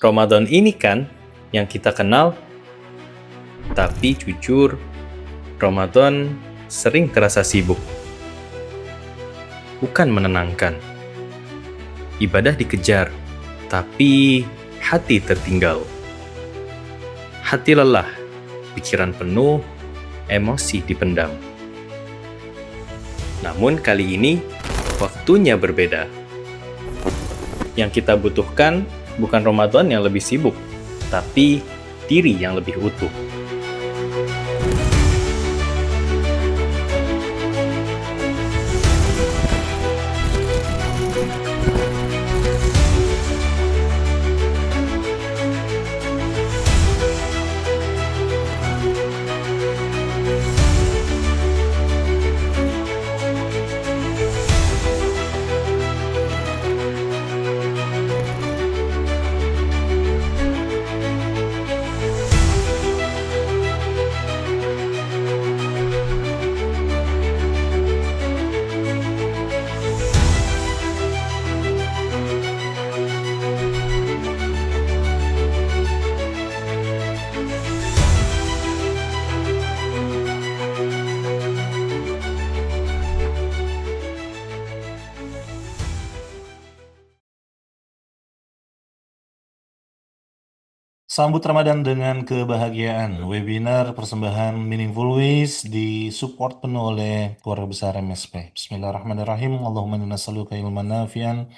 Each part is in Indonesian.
Ramadan ini kan yang kita kenal, tapi jujur, Ramadan sering terasa sibuk, bukan menenangkan. Ibadah dikejar, tapi hati tertinggal. Hati lelah, pikiran penuh, emosi dipendam. Namun kali ini, waktunya berbeda. Yang kita butuhkan bukan Ramadan yang lebih sibuk, tapi diri yang lebih utuh. Sambut Ramadan dengan kebahagiaan. Webinar persembahan Meaningful Ways disupport penuh oleh keluarga besar MSP. Bismillahirrahmanirrahim. Allahumma inna nas'aluka ilman nafi'an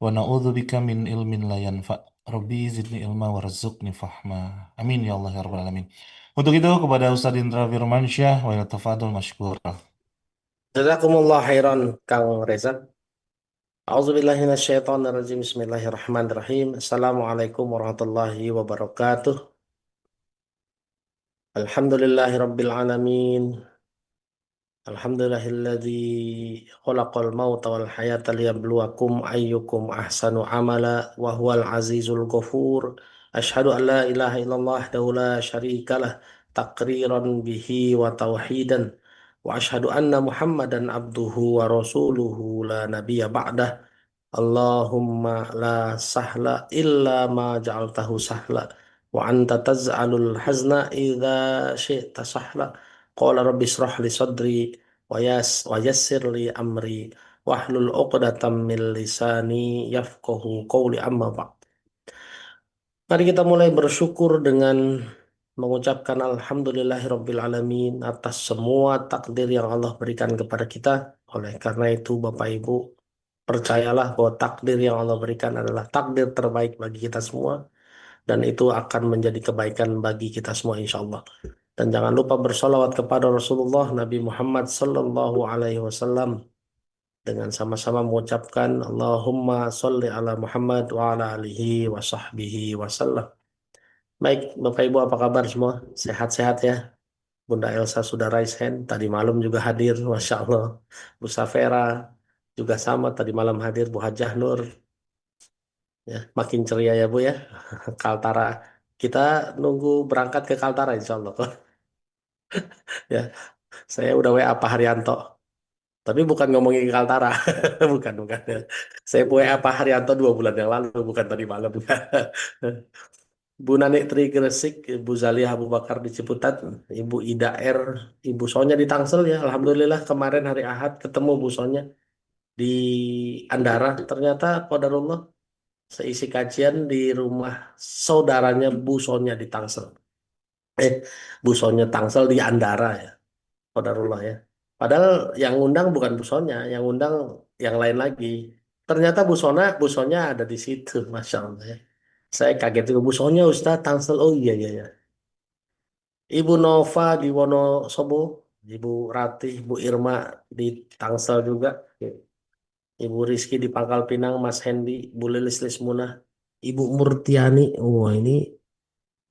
wa na'udzubika min ilmin la yanfa'. Rabbi zidni ilma warzuqni fahma. Amin ya Allah ya rabbal alamin. Untuk itu kepada Ustaz Indra Firmansyah wa tafadhol masykur. Jazakumullah khairan Kang Reza. A'udzubillahi Bismillahirrahmanirrahim. Assalamualaikum warahmatullahi wabarakatuh. Alhamdulillahirabbil alamin. Alhamdulillahilladzi khalaqal mauta wal hayata liyabluwakum ayyukum ahsanu amala wa huwal azizul ghafur. Asyhadu an la ilaha illallah wahdahu la syarikalah taqriran bihi wa tauhidan wa asyhadu anna Muhammadan abduhu wa rasuluhu la nabiyya ba'dah. Allahumma la sahla illa ma ja'altahu sahla wa anta taz'alul hazna idza syi'ta sahla. Qala rabbi israh li sadri wa yassir li amri wahlul 'uqdatam min lisani yafqahu qawli amma ba'd. Mari kita mulai bersyukur dengan mengucapkan alhamdulillahirabbil alamin atas semua takdir yang Allah berikan kepada kita. Oleh karena itu Bapak Ibu, percayalah bahwa takdir yang Allah berikan adalah takdir terbaik bagi kita semua dan itu akan menjadi kebaikan bagi kita semua insya Allah. Dan jangan lupa bersolawat kepada Rasulullah Nabi Muhammad Sallallahu Alaihi Wasallam dengan sama-sama mengucapkan Allahumma sholli ala Muhammad wa ala alihi wa sahbihi wasallam. Baik, Bapak Ibu apa kabar semua? Sehat-sehat ya? Bunda Elsa sudah raise hand, tadi malam juga hadir, Masya Allah. Bu Safera juga sama, tadi malam hadir. Bu Hajah Nur, ya, makin ceria ya Bu ya. Kaltara, kita nunggu berangkat ke Kaltara insya Allah. Ya, saya udah WA Pak Haryanto. Tapi bukan ngomongin Kaltara, bukan, bukan. Saya WA Pak Haryanto 2 bulan yang lalu, bukan tadi malam. Bu Nani Tri Gresik, Ibu Zaliah Abu Bakar di Ciputat, Ibu Ida R, Ibu Sonya di Tangsel ya. Alhamdulillah kemarin hari Ahad ketemu Bu Sonya di Andara. Ternyata qadarullah seisi kajian di rumah saudaranya Bu Sonya di Tangsel. Bu Sonya Tangsel di Andara ya. Qadarullah ya. Padahal yang ngundang bukan Bu Sonya, yang ngundang yang lain lagi. Ternyata Bu Sonya ada di situ, Masya Allah ya. Saya kaget juga, Bu Sonya Ustaz Tangsel, oh iya iya iya. Ibu Nova di Wonosobo, Ibu Ratih, Bu Irma di Tangsel juga, Ibu Rizky di Pangkal Pinang, Mas Hendy, Bu Lilis Lismunah, Ibu Murtiani, wah ini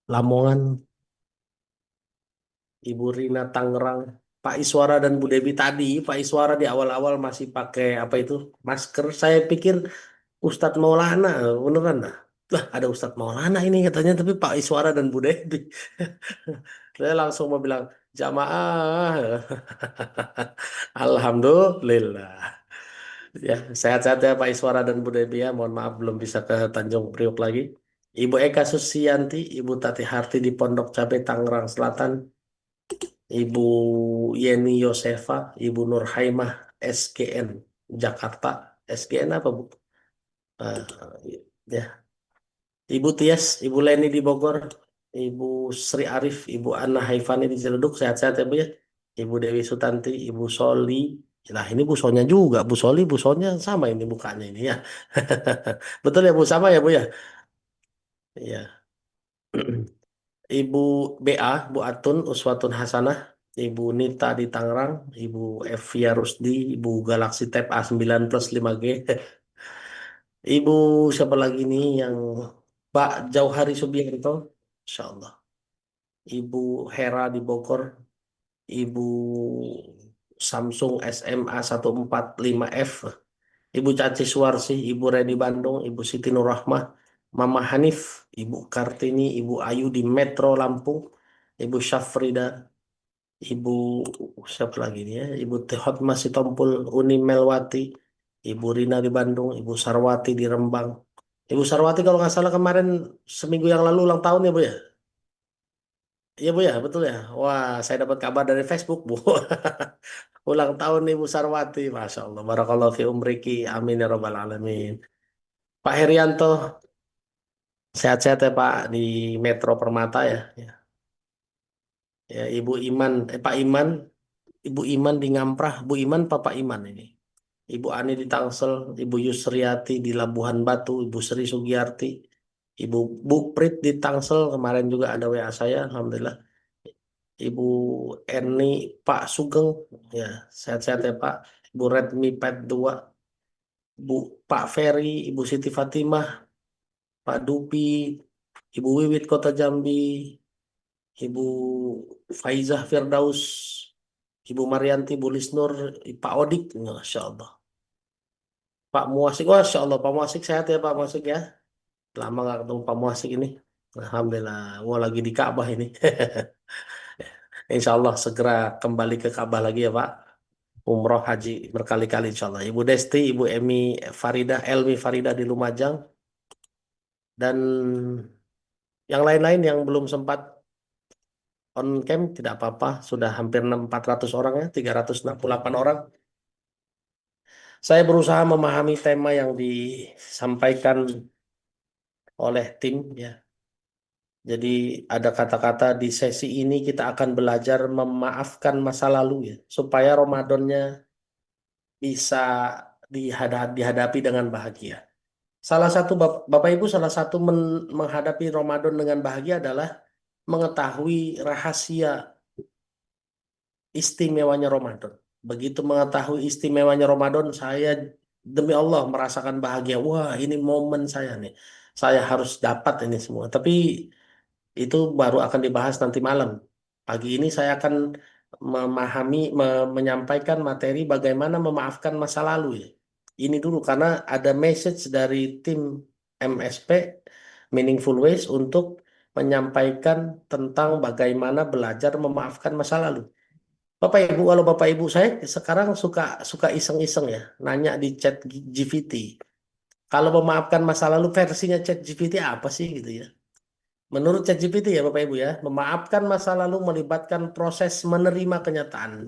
Lamongan, Ibu Rina Tangerang, Pak Iswara dan Bu Debi tadi. Pak Iswara di awal-awal masih pakai apa itu masker. Saya pikir Ustadz Maulana, beneran dah. Lah ada Ustadz Maulana ini katanya, tapi Pak Iswara dan Bu Debi. Saya langsung mau bilang jamaah. Alhamdulillah. Ya, sehat-sehat ya Pak Iswara dan Bu Debi ya. Mohon maaf belum bisa ke Tanjung Priok lagi. Ibu Eka Susianti, Ibu Tati Harti di Pondok Cabe Tangerang Selatan, Ibu Yeni Yosefa, Ibu Nur Haimah SGN Jakarta. SGN apa Bu? Eh, ya, Ibu Tias, Ibu Leni di Bogor, Ibu Sri Arif, Ibu Anna Haifani di Ciledug, sehat-sehat ya Bu ya. Ibu Dewi Sutanti, Ibu Soli. Nah ini Bu Sonya juga, Bu Soli, Bu Sonya sama ini mukanya ini ya. Betul ya Bu, sama ya Bu ya? Iya. Ibu BA, Bu Atun, Uswatun Hasanah, Ibu Nita di Tangerang, Ibu Evia Rusdi, Ibu Galaxy Tab A9 plus 5G, Ibu siapa lagi nih yang Pak Jauhari Subianto, Insya Allah. Ibu Hera di Bogor, Ibu Samsung SMA 145F, Ibu Caci Suwarsi, Ibu Reni Bandung, Ibu Siti Nurrahmah, Mama Hanif, Ibu Kartini, Ibu Ayu di Metro Lampung, Ibu Syafrida, Ibu siapa lagi nih ya? Ibu Tehot Masih Tompul, Uni Melwati, Ibu Rina di Bandung, Ibu Sarwati di Rembang. Ibu Sarwati kalau nggak salah kemarin seminggu yang lalu ulang tahun ya Bu ya? Iya Bu ya, betul ya. Wah, saya dapat kabar dari Facebook Bu. Ulang tahun Ibu Sarwati, Masya Allah. Barakallahu fi umriki, amin ya rabbal alamin. Pak Herianto, sehat-sehat ya Pak di Metro Permata ya. Ya, ya, Ibu Iman, Pak Iman, Ibu Iman di Ngamprah, Bu Iman, Papa Iman ini. Ibu Ani di Tangsel, Ibu Yusriati di Labuhan Batu, Ibu Sri Sugiyarti, Ibu Bukprit di Tangsel, kemarin juga ada WA saya, Alhamdulillah. Ibu Eni, Pak Sugeng, ya sehat-sehat ya Pak. Ibu Redmi Pet 2, Bu Pak Ferry, Ibu Siti Fatimah, Pak Dupi, Ibu Wiwit Kota Jambi, Ibu Faizah Firdaus, Ibu Marianti, Bu Lisnur, Pak Odik, Masya Allah. Pak Muasik, Masya Allah, Pak Muasik sehat ya Pak Muasik ya. Lama nggak ketemu Pak Muasik ini. Alhamdulillah, wah lagi di Ka'bah ini. Insya Allah segera kembali ke Ka'bah lagi ya Pak. Umroh haji berkali-kali insya Allah. Ibu Desti, Ibu Emi Farida, Elmi Farida di Lumajang. Dan yang lain-lain yang belum sempat on cam tidak apa-apa. Sudah hampir 400 orang ya, 368 orang. Saya berusaha memahami tema yang disampaikan oleh tim ya. Jadi ada kata-kata di sesi ini kita akan belajar memaafkan masa lalu ya, supaya Ramadannya bisa dihadapi dengan bahagia. Salah satu Bapak Ibu, salah satu menghadapi Ramadan dengan bahagia adalah mengetahui rahasia istimewanya Ramadan. Begitu mengetahui istimewanya Ramadan, saya demi Allah merasakan bahagia. Wah, ini momen saya nih. Saya harus dapat ini semua. Tapi itu baru akan dibahas nanti malam. Pagi ini saya akan memahami, menyampaikan materi bagaimana memaafkan masa lalu ya. Ini dulu karena ada message dari tim MSP Meaningful Ways untuk menyampaikan tentang bagaimana belajar memaafkan masa lalu. Bapak Ibu, kalau Bapak Ibu saya sekarang suka suka iseng-iseng ya, nanya di chat GPT. Kalau memaafkan masa lalu versinya chat GPT apa sih gitu ya? Menurut ChatGPT ya Bapak Ibu ya, memaafkan masa lalu melibatkan proses menerima kenyataan,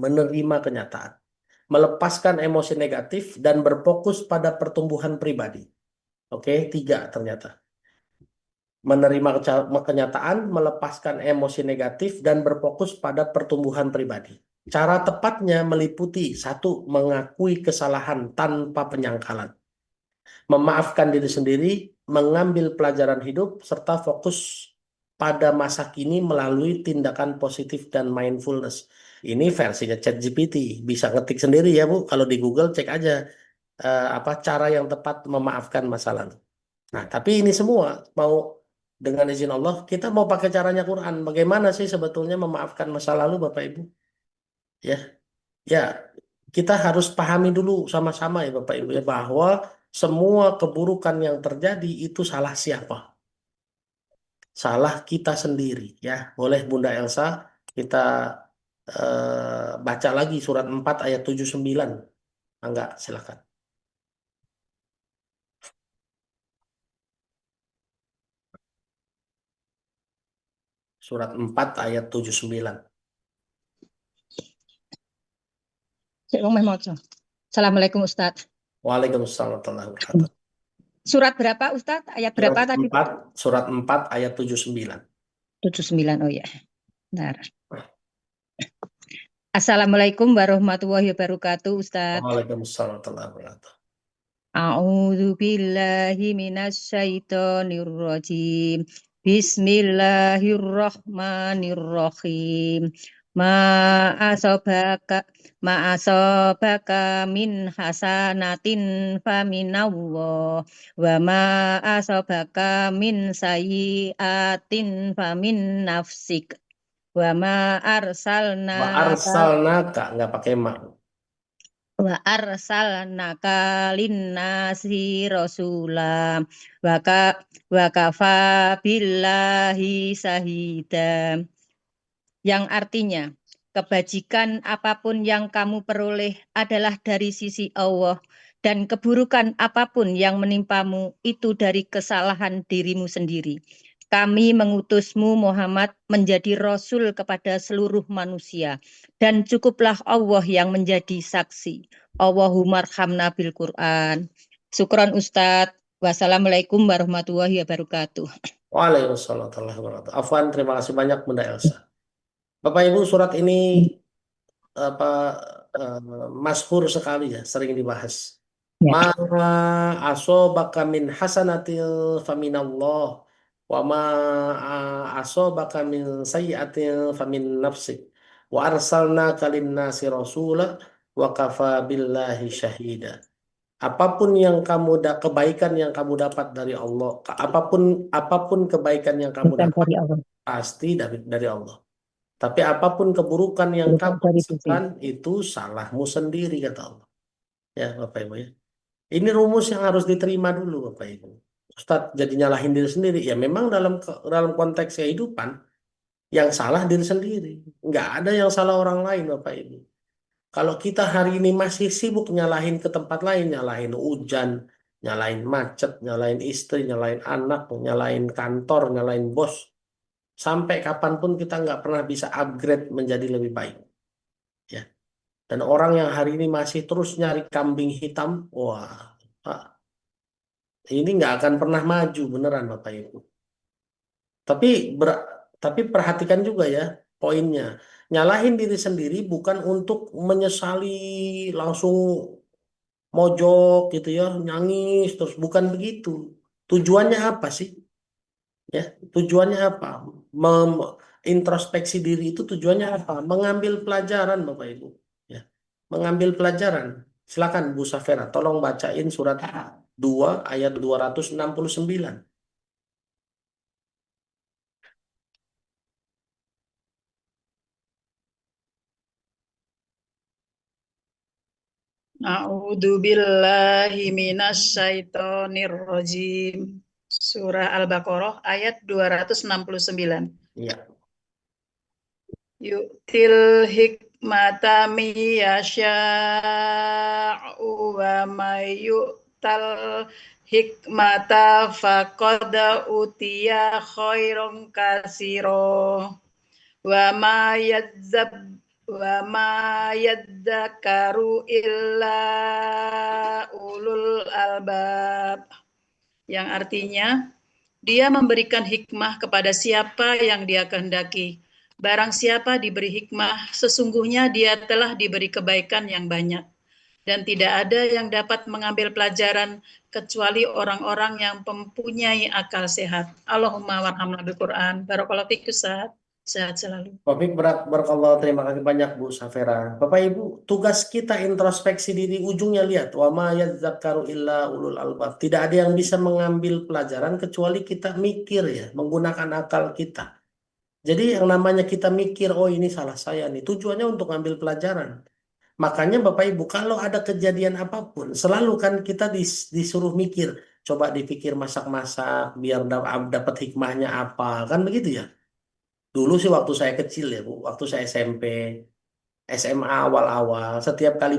melepaskan emosi negatif dan berfokus pada pertumbuhan pribadi. Oke, tiga ternyata. Menerima kenyataan, melepaskan emosi negatif dan berfokus pada pertumbuhan pribadi. Cara tepatnya meliputi satu, mengakui kesalahan tanpa penyangkalan, memaafkan diri sendiri, mengambil pelajaran hidup, serta fokus pada masa kini melalui tindakan positif dan mindfulness. Ini versinya ChatGPT. Bisa ngetik sendiri ya Bu. Kalau di Google cek aja apa cara yang tepat memaafkan masa lalu. Nah, tapi ini semua mau dengan izin Allah, kita mau pakai caranya Quran. Bagaimana sih sebetulnya memaafkan masa lalu Bapak Ibu? Ya, ya, kita harus pahami dulu sama-sama ya Bapak Ibu ya bahwa semua keburukan yang terjadi itu salah siapa? Salah kita sendiri ya. Boleh Bunda Elsa kita baca lagi surat 4 ayat 79. Enggak, silakan. Surat 4 ayat 79. Cek wong meh maca. Assalamualaikum Ustadz. Waalaikumsalam warahmatullahi wabarakatuh. Surat berapa Ustadz? Ayat Surat berapa tadi? 4, surat 4 ayat 79. 79. Oh ya. Benar. Assalamualaikum warahmatullahi wabarakatuh Ustadz. Waalaikumsalam warahmatullahi wabarakatuh. A'udzu billahi minasyaitonir rajim. Bismillahirrahmanirrahim. Ma asabaka min hasanatin faminallah wa ma asabaka min sayyi'atin famin nafsik wa ma Wa arsalnaka arsalnaka, nggak pakai ma. wa arsalnaka linnasi rasula wa kafa billahi sahida, yang artinya kebajikan apapun yang kamu peroleh adalah dari sisi Allah dan keburukan apapun yang menimpamu itu dari kesalahan dirimu sendiri. Kami mengutusmu Muhammad menjadi rasul kepada seluruh manusia dan cukuplah Allah yang menjadi saksi. Allahumarhamna bil Quran. Syukron Ustadz. Wassalamualaikum warahmatullahi wabarakatuh. Waalaikumsalam warahmatullahi wabarakatuh. Afwan, terima kasih banyak Bunda Elsa. Bapak Ibu, surat ini masyhur sekali ya, sering dibahas. Ya. Ma asobaka min hasanatil faminallah wa ma asobaka min sayyiatil famin nafsik wa arsalna kalinnasi rasula wa kafa billahi syahida. Apapun yang kebaikan yang kamu dapat dari Allah, apapun kebaikan yang kamu Bukan dapat dari Allah. pasti dari Allah. Tapi apapun keburukan yang Bukan kamu dari sisi. lakukan itu salahmu sendiri kata Allah. Ya Bapak Ibu ya. Ini rumus yang harus diterima dulu Bapak Ibu. Ustadz jadi nyalahin diri sendiri. Ya memang dalam konteks kehidupan yang salah diri sendiri. Nggak ada yang salah orang lain Bapak Ibu. Kalau kita hari ini masih sibuk nyalahin ke tempat lain, nyalahin hujan, nyalahin macet, nyalahin istri, nyalahin anak, nyalahin kantor, nyalahin bos, sampai kapanpun kita nggak pernah bisa upgrade menjadi lebih baik. Ya. Dan orang yang hari ini masih terus nyari kambing hitam, wah, Pak, ini nggak akan pernah maju beneran Bapak Ibu. Tapi perhatikan juga ya poinnya. Nyalahin diri sendiri bukan untuk menyesali langsung mojok gitu ya, nangis terus, bukan begitu. Tujuannya apa sih? Ya, tujuannya apa? Introspeksi diri itu tujuannya apa? Mengambil pelajaran, Bapak Ibu. Ya, mengambil pelajaran. Silakan Bu Safera, tolong bacain surat 2 ayat 269. A'udzu billahi minasyaitonir rajim. Surah Al-Baqarah ayat 269. Ya. Yu'til hikmata miyasya'u wa may yu'tal hikmata faqad utiya khairan katsira wa ma yadzakaru illa ulul albab, yang artinya dia memberikan hikmah kepada siapa yang dia kehendaki. Barang siapa diberi hikmah, sesungguhnya dia telah diberi kebaikan yang banyak. Dan tidak ada yang dapat mengambil pelajaran kecuali orang-orang yang mempunyai akal sehat. Allahumma warhamna bil Quran. Barakallahu fiik Ustaz. Sehat selalu. Topik barakallah, terima kasih banyak Bu Safera. Bapak Ibu, tugas kita introspeksi diri, ujungnya lihat wa ma yadzakkaru illa ulul albab. Tidak ada yang bisa mengambil pelajaran kecuali kita mikir ya, menggunakan akal kita. Jadi yang namanya kita mikir, oh ini salah saya nih, tujuannya untuk ngambil pelajaran. Makanya Bapak Ibu, kalau ada kejadian apapun, selalu kan kita disuruh mikir, coba dipikir masak-masak biar dapat hikmahnya apa, kan begitu ya. Dulu sih waktu saya kecil ya Bu, waktu saya SMP, SMA awal-awal, setiap kali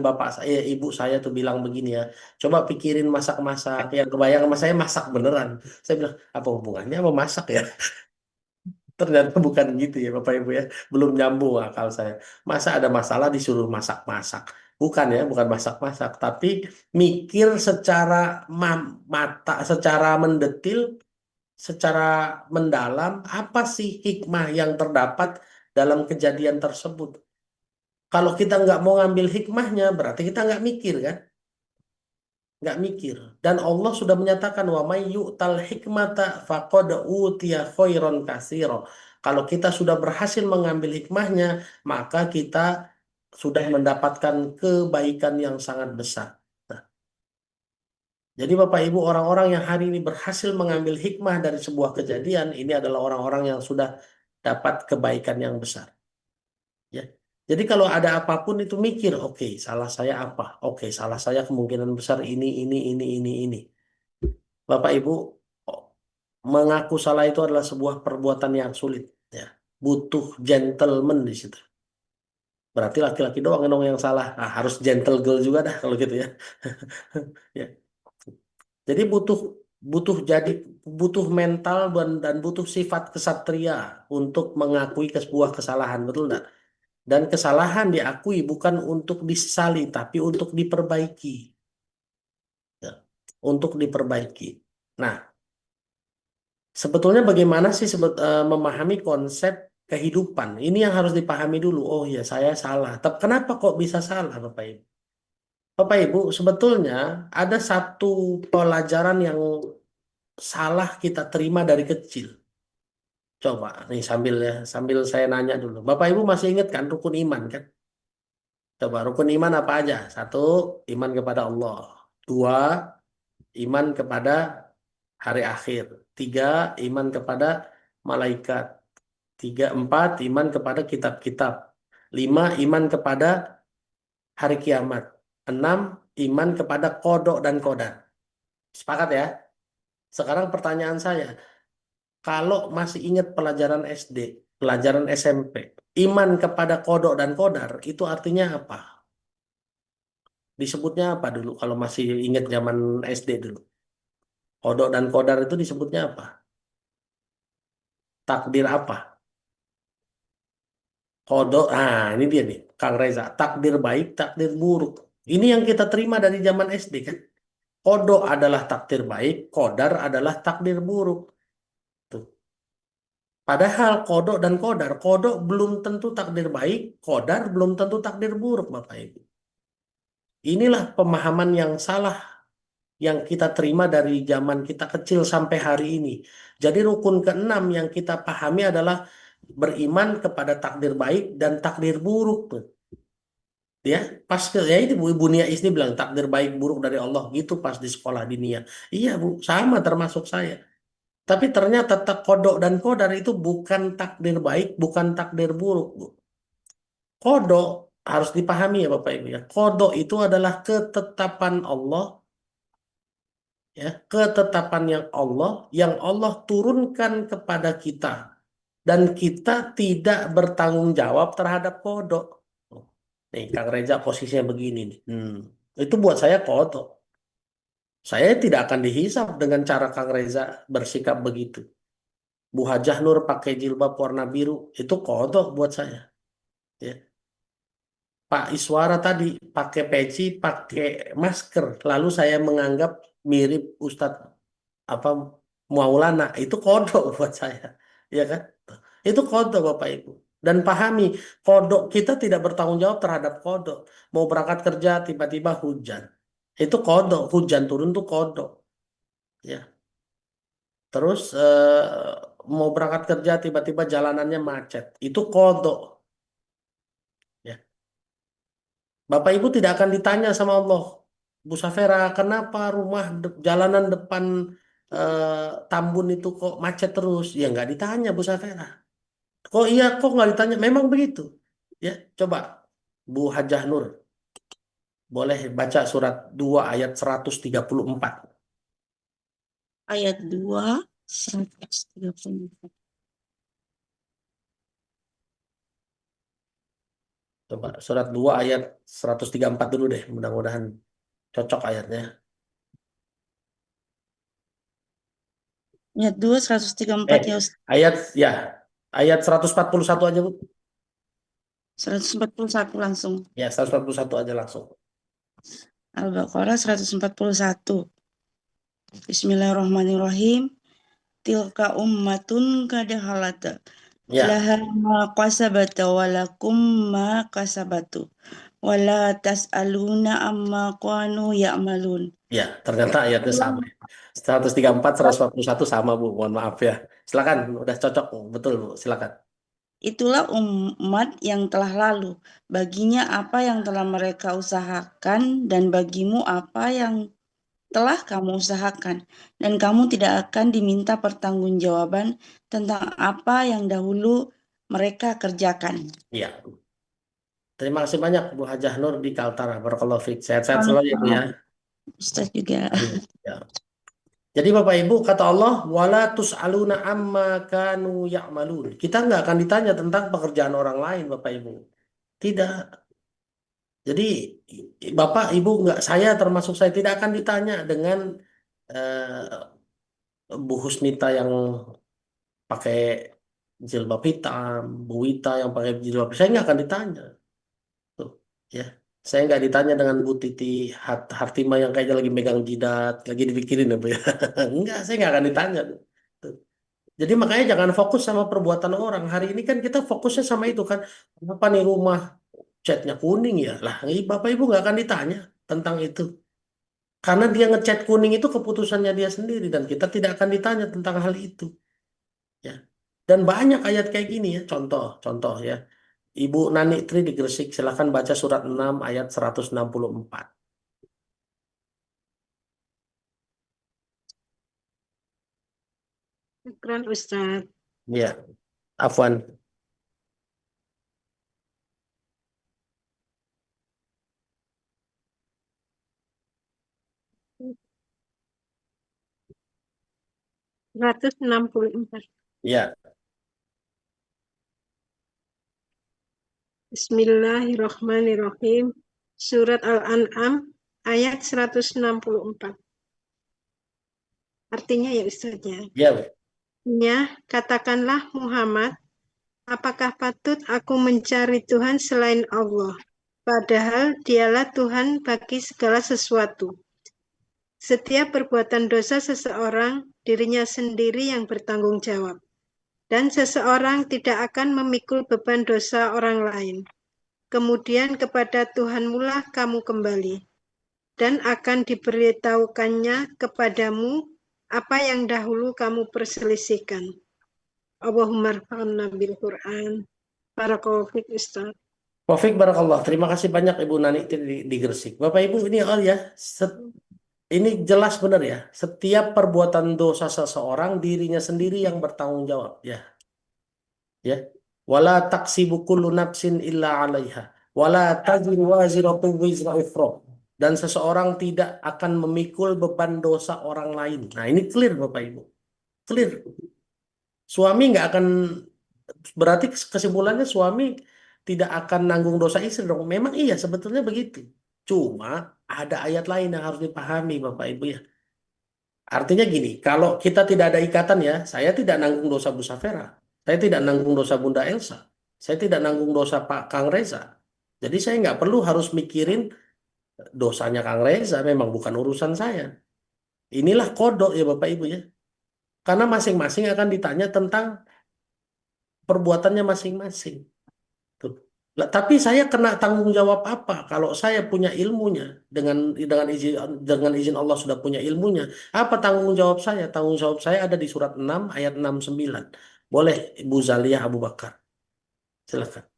ibu saya tuh bilang begini ya, coba pikirin masak-masak, yang kebayang sama saya masak beneran. Saya bilang, apa hubungannya sama masak ya? Ternyata bukan gitu ya Bapak Ibu ya. Belum nyambung akal saya. Masa ada masalah disuruh masak-masak. Bukan ya, bukan masak-masak. Tapi mikir secara mata, secara mendetil, secara mendalam, apa sih hikmah yang terdapat dalam kejadian tersebut. Kalau kita nggak mau ngambil hikmahnya, berarti kita nggak mikir kan? Nggak mikir. Dan Allah sudah menyatakan wa may yu'tal hikmata faqad utiya khairan katsira. Kalau kita sudah berhasil mengambil hikmahnya, maka kita sudah mendapatkan kebaikan yang sangat besar. Nah, jadi Bapak Ibu, orang-orang yang hari ini berhasil mengambil hikmah dari sebuah kejadian, ini adalah orang-orang yang sudah dapat kebaikan yang besar. Ya. Jadi kalau ada apapun itu mikir, oke, salah saya apa? Oke, salah saya kemungkinan besar ini. Bapak Ibu, oh, mengaku salah itu adalah sebuah perbuatan yang sulit. Ya. Butuh gentleman di situ. Berarti laki-laki doang dong yang salah. Nah, harus gentle girl juga dah kalau gitu ya. Ya. Jadi butuh butuh jadi butuh mental dan butuh sifat kesatria untuk mengakui ke sebuah kesalahan, betul nggak? Dan kesalahan diakui bukan untuk disesali, tapi untuk diperbaiki. Ya, untuk diperbaiki. Nah, sebetulnya bagaimana sih memahami konsep kehidupan? Ini yang harus dipahami dulu. Oh ya, saya salah. Tapi kenapa kok bisa salah, Bapak Ibu? Bapak Ibu, sebetulnya ada satu pelajaran yang salah kita terima dari kecil. Coba nih sambil saya nanya dulu. Bapak Ibu masih ingat kan rukun iman kan? Coba rukun iman apa aja? Satu, iman kepada Allah. Dua, iman kepada hari akhir. Tiga, iman kepada malaikat. Empat, iman kepada kitab-kitab. Lima, iman kepada hari kiamat. Enam, iman kepada kodok dan kodar. Sepakat ya? Sekarang pertanyaan saya, kalau masih ingat pelajaran SD, pelajaran SMP, iman kepada kodok dan kodar itu artinya apa? Disebutnya apa dulu kalau masih ingat zaman SD dulu? Kodok dan kodar itu disebutnya apa? Takdir apa? Kodok, ini dia nih, Kang Reza. Takdir baik, takdir buruk. Ini yang kita terima dari zaman SD kan? Kodok adalah takdir baik, kodar adalah takdir buruk. Tuh. Padahal kodok dan kodok belum tentu takdir baik, kodar belum tentu takdir buruk, Bapak Ibu. Inilah pemahaman yang salah yang kita terima dari zaman kita kecil sampai hari ini. Jadi rukun keenam yang kita pahami adalah beriman kepada takdir baik dan takdir buruk. Ya, pas ya itu Bu Nia Isni bilang takdir baik buruk dari Allah gitu pas di sekolah dinia. Iya Bu, sama termasuk saya. Tapi ternyata kodok dan kodar itu bukan takdir baik, bukan takdir buruk, Bu. Kodok harus dipahami ya Bapak Ibu ya. Kodok itu adalah ketetapan Allah, ya, ketetapan yang Allah turunkan kepada kita dan kita tidak bertanggung jawab terhadap kodok. Nih Kang Reza posisinya begini nih. Itu buat saya kodok. Saya tidak akan dihisap dengan cara Kang Reza bersikap begitu. Bu Hajah Nur pakai jilbab warna biru itu kodok buat saya. Ya. Pak Iswara tadi pakai peci, pakai masker, lalu saya menganggap mirip Ustadz apa Maulana, itu kodok buat saya, ya kan? Itu kodok Bapak Ibu. Dan pahami, kodok kita tidak bertanggung jawab terhadap kodok. Mau berangkat kerja tiba-tiba hujan, itu kodok, hujan turun tuh kodok, ya. Terus mau berangkat kerja tiba-tiba jalanannya macet, itu kodok. Ya. Bapak Ibu tidak akan ditanya sama Allah, Bu Safera, kenapa jalanan depan Tambun itu kok macet terus? Ya nggak ditanya Bu Safera. Kok iya, kok nggak ditanya? Memang begitu. Ya, coba Bu Hajah Nur, boleh baca surat 2 ayat 134. Ayat 2, 134. Coba surat 2 ayat 134 dulu deh, mudah-mudahan cocok ayatnya. Ayat 2, 134 ya Ustaz. Ayat ya, Ayat 141 aja, Bu. 141 langsung. Ya, 141 aja langsung. Al-Baqarah 141. Bismillahirrahmanirrahim. Tilka ummatun qad khalat. Ya, Laha ma kasabata wa lakum ma kasabatu. Wa la tas'aluna amma kanu ya'malun. ya, ternyata ayatnya sama. 134, 141 sama, Bu. Mohon maaf ya. Silakan, udah cocok, betul, Bu. Silakan. Itulah umat yang telah lalu. Baginya apa yang telah mereka usahakan dan bagimu apa yang telah kamu usahakan. Dan kamu tidak akan diminta pertanggungjawaban tentang apa yang dahulu mereka kerjakan. Ya. Terima kasih banyak Bu Hajah Nur di Kaltara. Barakallahu fiik. Sehat-sehat selalu ya, Bu ya. Ustaz juga. Amin. Ya. Jadi Bapak Ibu kata Allah, wala tus'aluna amma kanu ya'malun. Kita nggak akan ditanya tentang pekerjaan orang lain, Bapak Ibu. Tidak. Jadi Bapak Ibu nggak, saya termasuk saya tidak akan ditanya dengan Bu Husnita yang pakai jilbab hitam, Bu Wita yang pakai jilbab. Saya nggak akan ditanya. Tuh, ya. Saya nggak ditanya dengan Bu Titi Hartima yang kayaknya lagi megang jidat, lagi dipikirin apa ya. Enggak, saya nggak akan ditanya. Tuh. Jadi makanya jangan fokus sama perbuatan orang. Hari ini kan kita fokusnya sama itu kan. Kenapa nih rumah catnya kuning ya? Lah, Bapak Ibu nggak akan ditanya tentang itu. Karena dia ngecat kuning itu keputusannya dia sendiri dan kita tidak akan ditanya tentang hal itu. Ya. Dan banyak ayat kayak gini ya. Contoh ya. Ibu Nani Tri di Gresik, silakan baca surat 6 ayat 164. Syukran Ustaz. Ya, Afwan. Seratus enam puluh empat. Ya, Bismillahirrahmanirrahim. Surat Al-An'am ayat 164. Artinya ya Ustaz ya. ya. Ya, katakanlah Muhammad, apakah patut aku mencari Tuhan selain Allah? Padahal dialah Tuhan bagi segala sesuatu. Setiap perbuatan dosa seseorang, dirinya sendiri yang bertanggung jawab. Dan seseorang tidak akan memikul beban dosa orang lain. Kemudian kepada Tuhanmulah kamu kembali. Dan akan diberitahukannya kepadamu apa yang dahulu kamu perselisihkan. Allahumma rfa'na bil Qur'an. Barakallahu fiik Ustaz. Taufik Barakallah. Terima kasih banyak Ibu Nani Tri di Gresik. Bapak Ibu ini ya, ini jelas benar ya. Setiap perbuatan dosa seseorang dirinya sendiri yang bertanggung jawab ya. Ya. Wala taksibu kullu nafsin illa 'alaiha. Wala taziru waziratun wizra ukhra. Dan seseorang tidak akan memikul beban dosa orang lain. Nah, ini clear Bapak Ibu. Clear. Suami nggak akan, berarti kesimpulannya suami tidak akan nanggung dosa istri dong. Memang iya sebetulnya begitu. Cuma ada ayat lain yang harus dipahami Bapak Ibu ya. Artinya gini, kalau kita tidak ada ikatan ya, saya tidak nanggung dosa Bu Safera. Saya tidak nanggung dosa Bunda Elsa. Saya tidak nanggung dosa Pak Kang Reza. Jadi saya nggak perlu harus mikirin dosanya Kang Reza, memang bukan urusan saya. Inilah kodok ya Bapak Ibu ya. Karena masing-masing akan ditanya tentang perbuatannya masing-masing. Tuh. Lah, tapi saya kena tanggung jawab apa kalau saya punya ilmunya dengan izin Allah sudah punya ilmunya. Apa tanggung jawab saya? Tanggung jawab saya ada di surat 6 ayat 69. Boleh Ibu Zalia Abu Bakar. Silakan.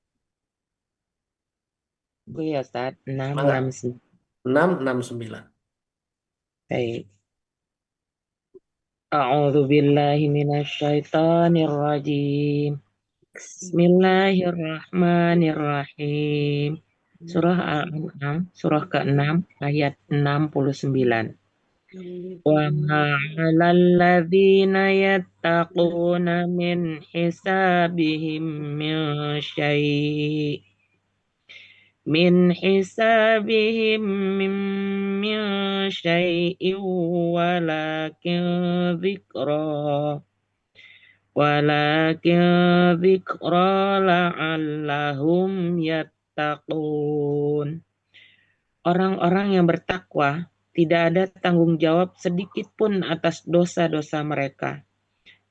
Ya Ustaz, Mangga. 669. 669. Baik. A'udzu billahi minasyaitonir rajim. Bismillahirrahmanirrahim. Surah Al-An'am, surah ke-6 ayat 69. Wa ma 'alal ladzina yattaquna min hisabihim min syai' min syai'in walakin dzikra walakin dzikra la'allahum yattaqun. Orang-orang yang bertakwa tidak ada tanggung jawab sedikit pun atas dosa-dosa mereka,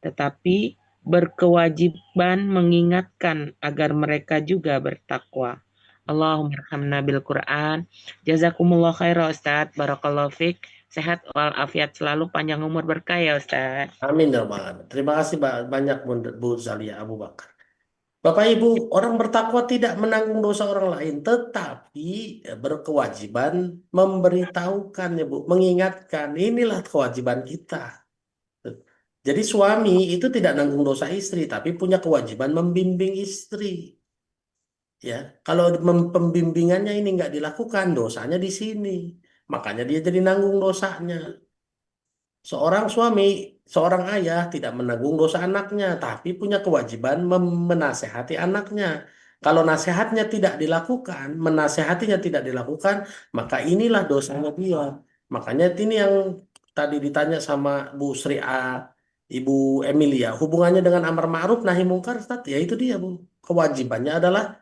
tetapi berkewajiban mengingatkan agar mereka juga bertakwa. Allahumma arhamna bil Quran. Jazakumullah khairan Ustaz. Barakallahu fiik. Sehat walafiat selalu, panjang umur berkah ya Ustaz. Amin ya Rabbal Alamin. Terima kasih banyak Bu Zalia Abu Bakar. Bapak Ibu, orang bertakwa tidak menanggung dosa orang lain, tetapi berkewajiban memberitahukan ya Bu, mengingatkan. Inilah kewajiban kita. Jadi suami itu tidak nanggung dosa istri, tapi punya kewajiban membimbing istri. Ya, kalau pembimbingannya ini nggak dilakukan, dosanya di sini. Makanya dia jadi nanggung dosanya. Seorang suami, seorang ayah tidak menanggung dosa anaknya, tapi punya kewajiban menasehati anaknya. Kalau nasihatnya tidak dilakukan, menasehatinya tidak dilakukan, maka inilah dosanya dia. Makanya ini yang tadi ditanya sama Bu Sri A, Ibu Emilia, hubungannya dengan amar ma'ruf nahi mungkar, Ustaz, ya itu dia, Bu. Kewajibannya adalah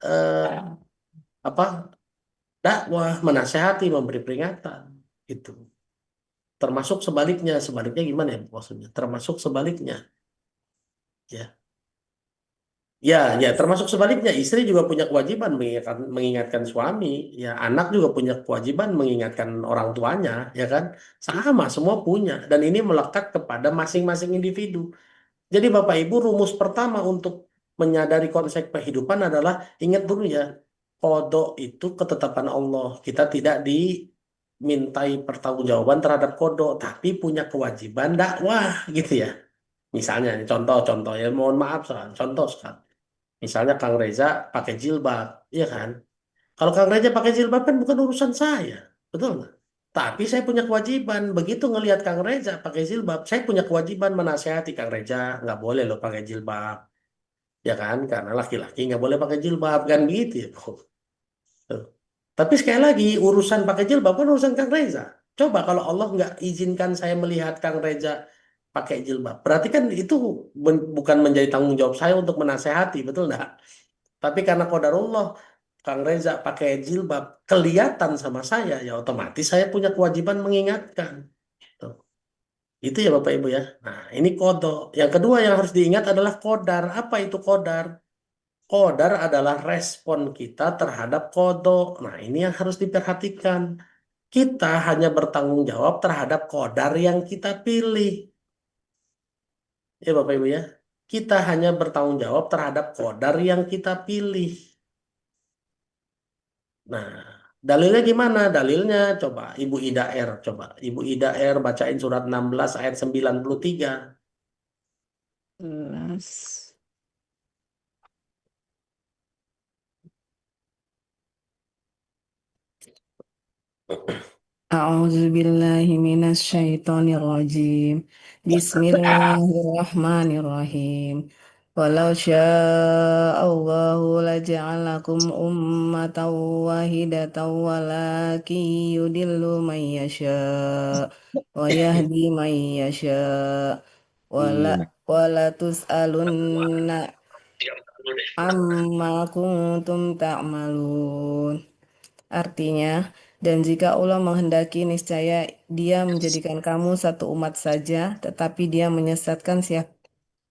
eh, apa? Dakwah, menasehati, memberi peringatan, gitu. Termasuk sebaliknya, sebaliknya gimana ya maksudnya? Termasuk sebaliknya, ya. Ya, ya, termasuk sebaliknya. Istri juga punya kewajiban mengingatkan suami. Ya, anak juga punya kewajiban mengingatkan orang tuanya, ya kan? Sama, semua punya. Dan ini melekat kepada masing-masing individu. Jadi Bapak Ibu, rumus pertama untuk menyadari konsep kehidupan adalah ingat dulu ya, qada itu ketetapan Allah. Kita tidak dimintai pertanggungjawaban terhadap qada, tapi punya kewajiban dakwah gitu ya. Misalnya, contoh-contoh ya, mohon maaf soal contoh sekali. Misalnya Kang Reza pakai jilbab, iya kan? Kalau Kang Reza pakai jilbab kan bukan urusan saya, betul nggak? Tapi saya punya kewajiban, begitu ngelihat Kang Reza pakai jilbab, saya punya kewajiban menasehati Kang Reza, nggak boleh loh pakai jilbab, ya kan? Karena laki-laki nggak boleh pakai jilbab, kan gitu ya, Bu. Tuh. Tapi sekali lagi, urusan pakai jilbab kan urusan Kang Reza. Coba kalau Allah nggak izinkan saya melihat Kang Reza pakai jilbab, berarti kan itu bukan menjadi tanggung jawab saya untuk menasehati, betul nggak? Tapi karena qadarullah Kang Reza pakai jilbab kelihatan sama saya, ya otomatis saya punya kewajiban mengingatkan. Tuh. Itu ya Bapak Ibu ya. Nah, ini kodo. Yang kedua yang harus diingat adalah kodar. Apa itu kodar? Kodar adalah respon kita terhadap kodo. Nah, ini yang harus diperhatikan. Kita hanya bertanggung jawab terhadap kodar yang kita pilih. Ya Bapak Ibu ya. Kita hanya bertanggung jawab terhadap kodar yang kita pilih. Nah, dalilnya gimana? Dalilnya coba Ibu Ida R. Coba Ibu Ida R bacain surat 16 ayat 93. 11. A'udzu billahi minasy syaithanir rajim. Bismillahirrahmanirrahim. Walau sya'allahu laja'alakum ummatan wahidatan walakin yudillu man yasha' wa yahdi man yasha' wala tus'alunna amma kuntum ta'malun. Artinya, dan jika Allah menghendaki, niscaya Dia menjadikan kamu satu umat saja, tetapi Dia menyesatkan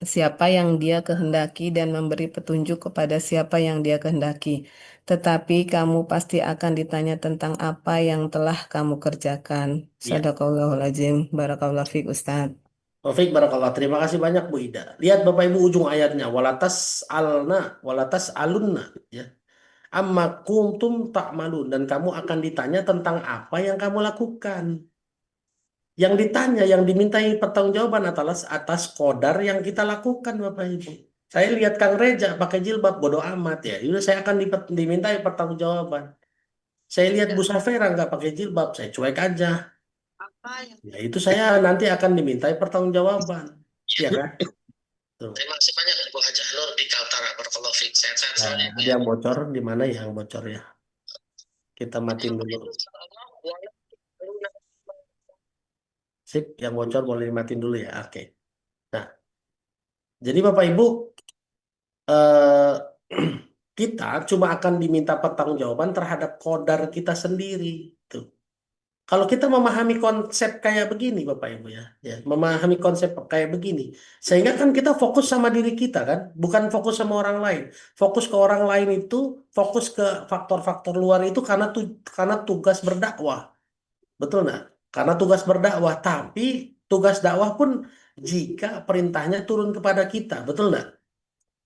siapa yang Dia kehendaki dan memberi petunjuk kepada siapa yang Dia kehendaki. Tetapi kamu pasti akan ditanya tentang apa yang telah kamu kerjakan. Ya, Sadaqallahul azim. Barakallahu fiik, Ustaz. Taufik Barakallah. Terima kasih banyak Bu Ida. Lihat Bapak Ibu ujung ayatnya. Walatas alunna. Ya. Amma kuntum ta'malun. Dan kamu akan ditanya tentang apa yang kamu lakukan. Yang ditanya, yang dimintai pertanggungjawaban atas kodar yang kita lakukan Bapak Ibu. Saya lihat Kang Reja pakai jilbab, bodoh amat ya. Yaudah saya akan dimintai pertanggungjawaban. Saya lihat Bu Safera nggak pakai jilbab, saya cuek aja. Ya itu saya nanti akan dimintai pertanggungjawaban. Ya kan? Tuh. Terima kasih banyak Bu Hajah Nur di Kaltara. Barakallahu fiik. Sehat-sehat Nah, selalu. ada yang bocor di mana ya yang bocor ya? Kita matiin dulu. Sip, yang bocor boleh dimatiin dulu ya. Oke. Nah, Jadi Bapak Ibu, eh, kita cuma akan diminta pertanggungjawaban terhadap qadar kita sendiri. Tuh. Kalau kita memahami konsep kayak begini, Bapak Ibu ya, memahami konsep kayak begini, sehingga kan kita fokus sama diri kita kan, bukan fokus sama orang lain. Fokus ke orang lain itu, fokus ke faktor-faktor luar itu karena tugas berdakwah, betul nggak? Karena tugas berdakwah, tapi tugas dakwah pun jika perintahnya turun kepada kita, betul nggak?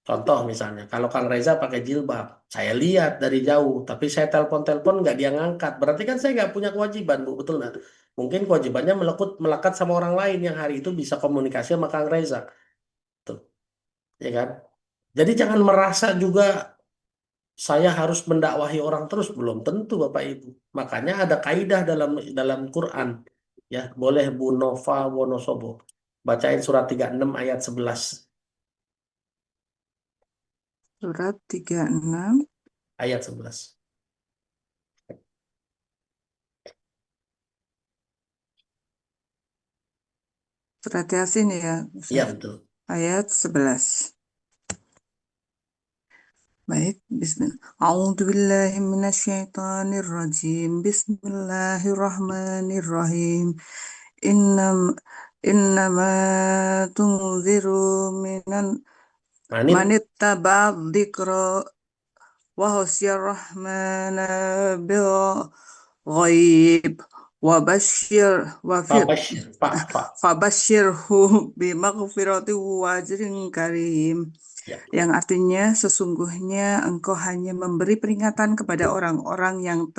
Contoh misalnya, kalau Kang Reza pakai jilbab, saya lihat dari jauh, tapi saya telepon-telepon nggak dia ngangkat. Berarti kan saya nggak punya kewajiban, Bu, betul nggak? Mungkin kewajibannya melekat sama orang lain yang hari itu bisa komunikasi sama Kang Reza, tuh, ya kan? Jadi jangan merasa juga saya harus mendakwahi orang terus, belum tentu Bapak Ibu. Makanya ada kaidah dalam Quran, ya, boleh Bu Nova Wonosobo bacain surat 36 ayat 11. Surat 36 Ayat 11. surat Yasin ya, Iya Ustaz. betul. Ayat 11. Baik, bismillah. A'udzubillahi minasyaitonirrajim. Bismillahirrahmanirrahim. Innama tunziru Manit manittaba dzikra wa khasyar rahmana bil ghaib wa basyir fabashirhu bimaghfirati wa ajrin karim. ya. Yang artinya sesungguhnya engkau hanya memberi peringatan kepada orang-orang yang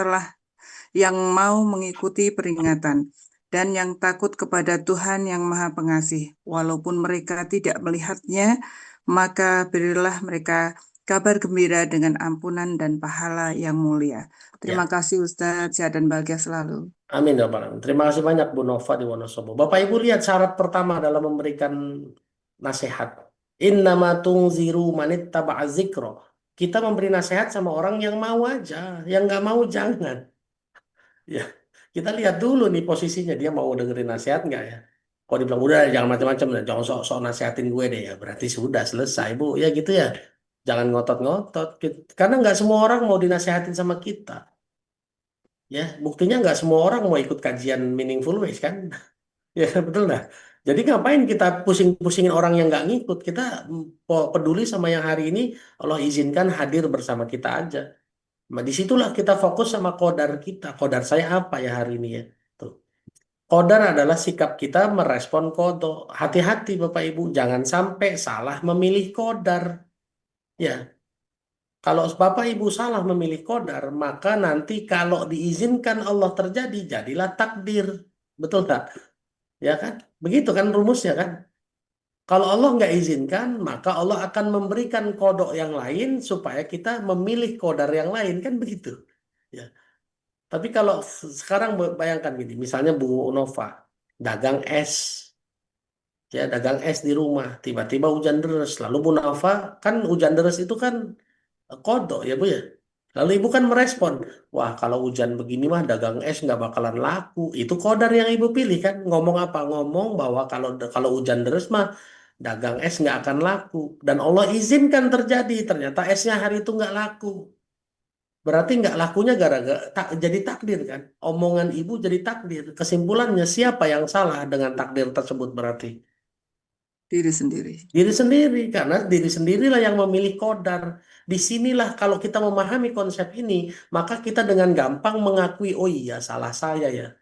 mau mengikuti peringatan dan yang takut kepada Tuhan yang Maha Pengasih. Walaupun mereka tidak melihatnya, maka berilah mereka kabar gembira dengan ampunan dan pahala yang mulia. Terima kasih Ustadz, sehat dan bahagia selalu. Amin ya Rabbal Alamin. Terima kasih banyak Bu Nova di Wonosobo. Bapak Ibu lihat syarat pertama dalam memberikan nasihat. Innama tungziru manittaba'a dzikra. Kita memberi nasihat sama orang yang mau aja, yang nggak mau jangan. Ya, kita lihat dulu nih posisinya, dia mau dengerin nasihat nggak ya? Kalau dibilang udah jangan macam-macam, jangan sok-sok nasihatin gue deh ya, berarti sudah selesai Bu. Ya gitu ya. Jangan ngotot-ngotot. Karena nggak semua orang mau dinasihatin sama kita. Ya, buktinya nggak semua orang mau ikut kajian Meaningful Ways kan? Ya, betul nggak? Jadi ngapain kita pusing-pusingin orang yang nggak ngikut? Kita peduli sama yang hari ini Allah izinkan hadir bersama kita aja. Nah, disitulah kita fokus sama qadar kita. Qadar saya apa ya hari ini ya? Tuh. Qadar adalah sikap kita merespon qada. Hati-hati Bapak Ibu, jangan sampai salah memilih qadar. Ya, kalau Bapak Ibu salah memilih qadar, maka nanti kalau diizinkan Allah terjadi, jadilah takdir. Betul tak? Ya kan? Begitu kan rumusnya kan? Kalau Allah nggak izinkan, maka Allah akan memberikan kodok yang lain supaya kita memilih qadar yang lain. Kan begitu. Ya. Tapi kalau sekarang bayangkan gini, misalnya Bu Nova, dagang es. Ya, dagang es di rumah. Tiba-tiba hujan deras. Lalu Bu Nova, kan hujan deras itu kan kodok ya Bu ya. Lalu ibu kan merespon, wah kalau hujan begini mah dagang es nggak bakalan laku. Itu qadar yang ibu pilih kan. Ngomong apa? Ngomong bahwa kalau hujan deras mah dagang es nggak akan laku. Dan Allah izinkan terjadi. Ternyata esnya hari itu nggak laku. Berarti nggak lakunya gara-gara jadi takdir kan. Omongan ibu jadi takdir. Kesimpulannya siapa yang salah dengan takdir tersebut berarti? Diri sendiri. Diri sendiri, karena diri sendirilah yang memilih qadar. Disinilah kalau kita memahami konsep ini, maka kita dengan gampang mengakui, oh iya salah saya ya.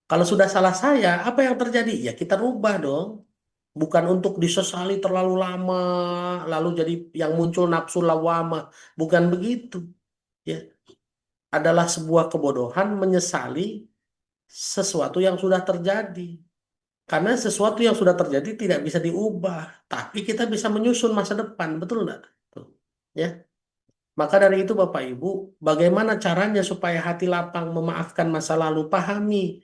Kalau sudah salah saya, apa yang terjadi? Ya kita rubah dong. Bukan untuk disesali terlalu lama, lalu jadi yang muncul nafsu lawamah. Bukan begitu. Ya, adalah sebuah kebodohan menyesali sesuatu yang sudah terjadi. Karena sesuatu yang sudah terjadi tidak bisa diubah, tapi kita bisa menyusun masa depan, betul nggak? Tuh. Ya. Maka dari itu Bapak Ibu, bagaimana caranya supaya hati lapang memaafkan masa lalu? Pahami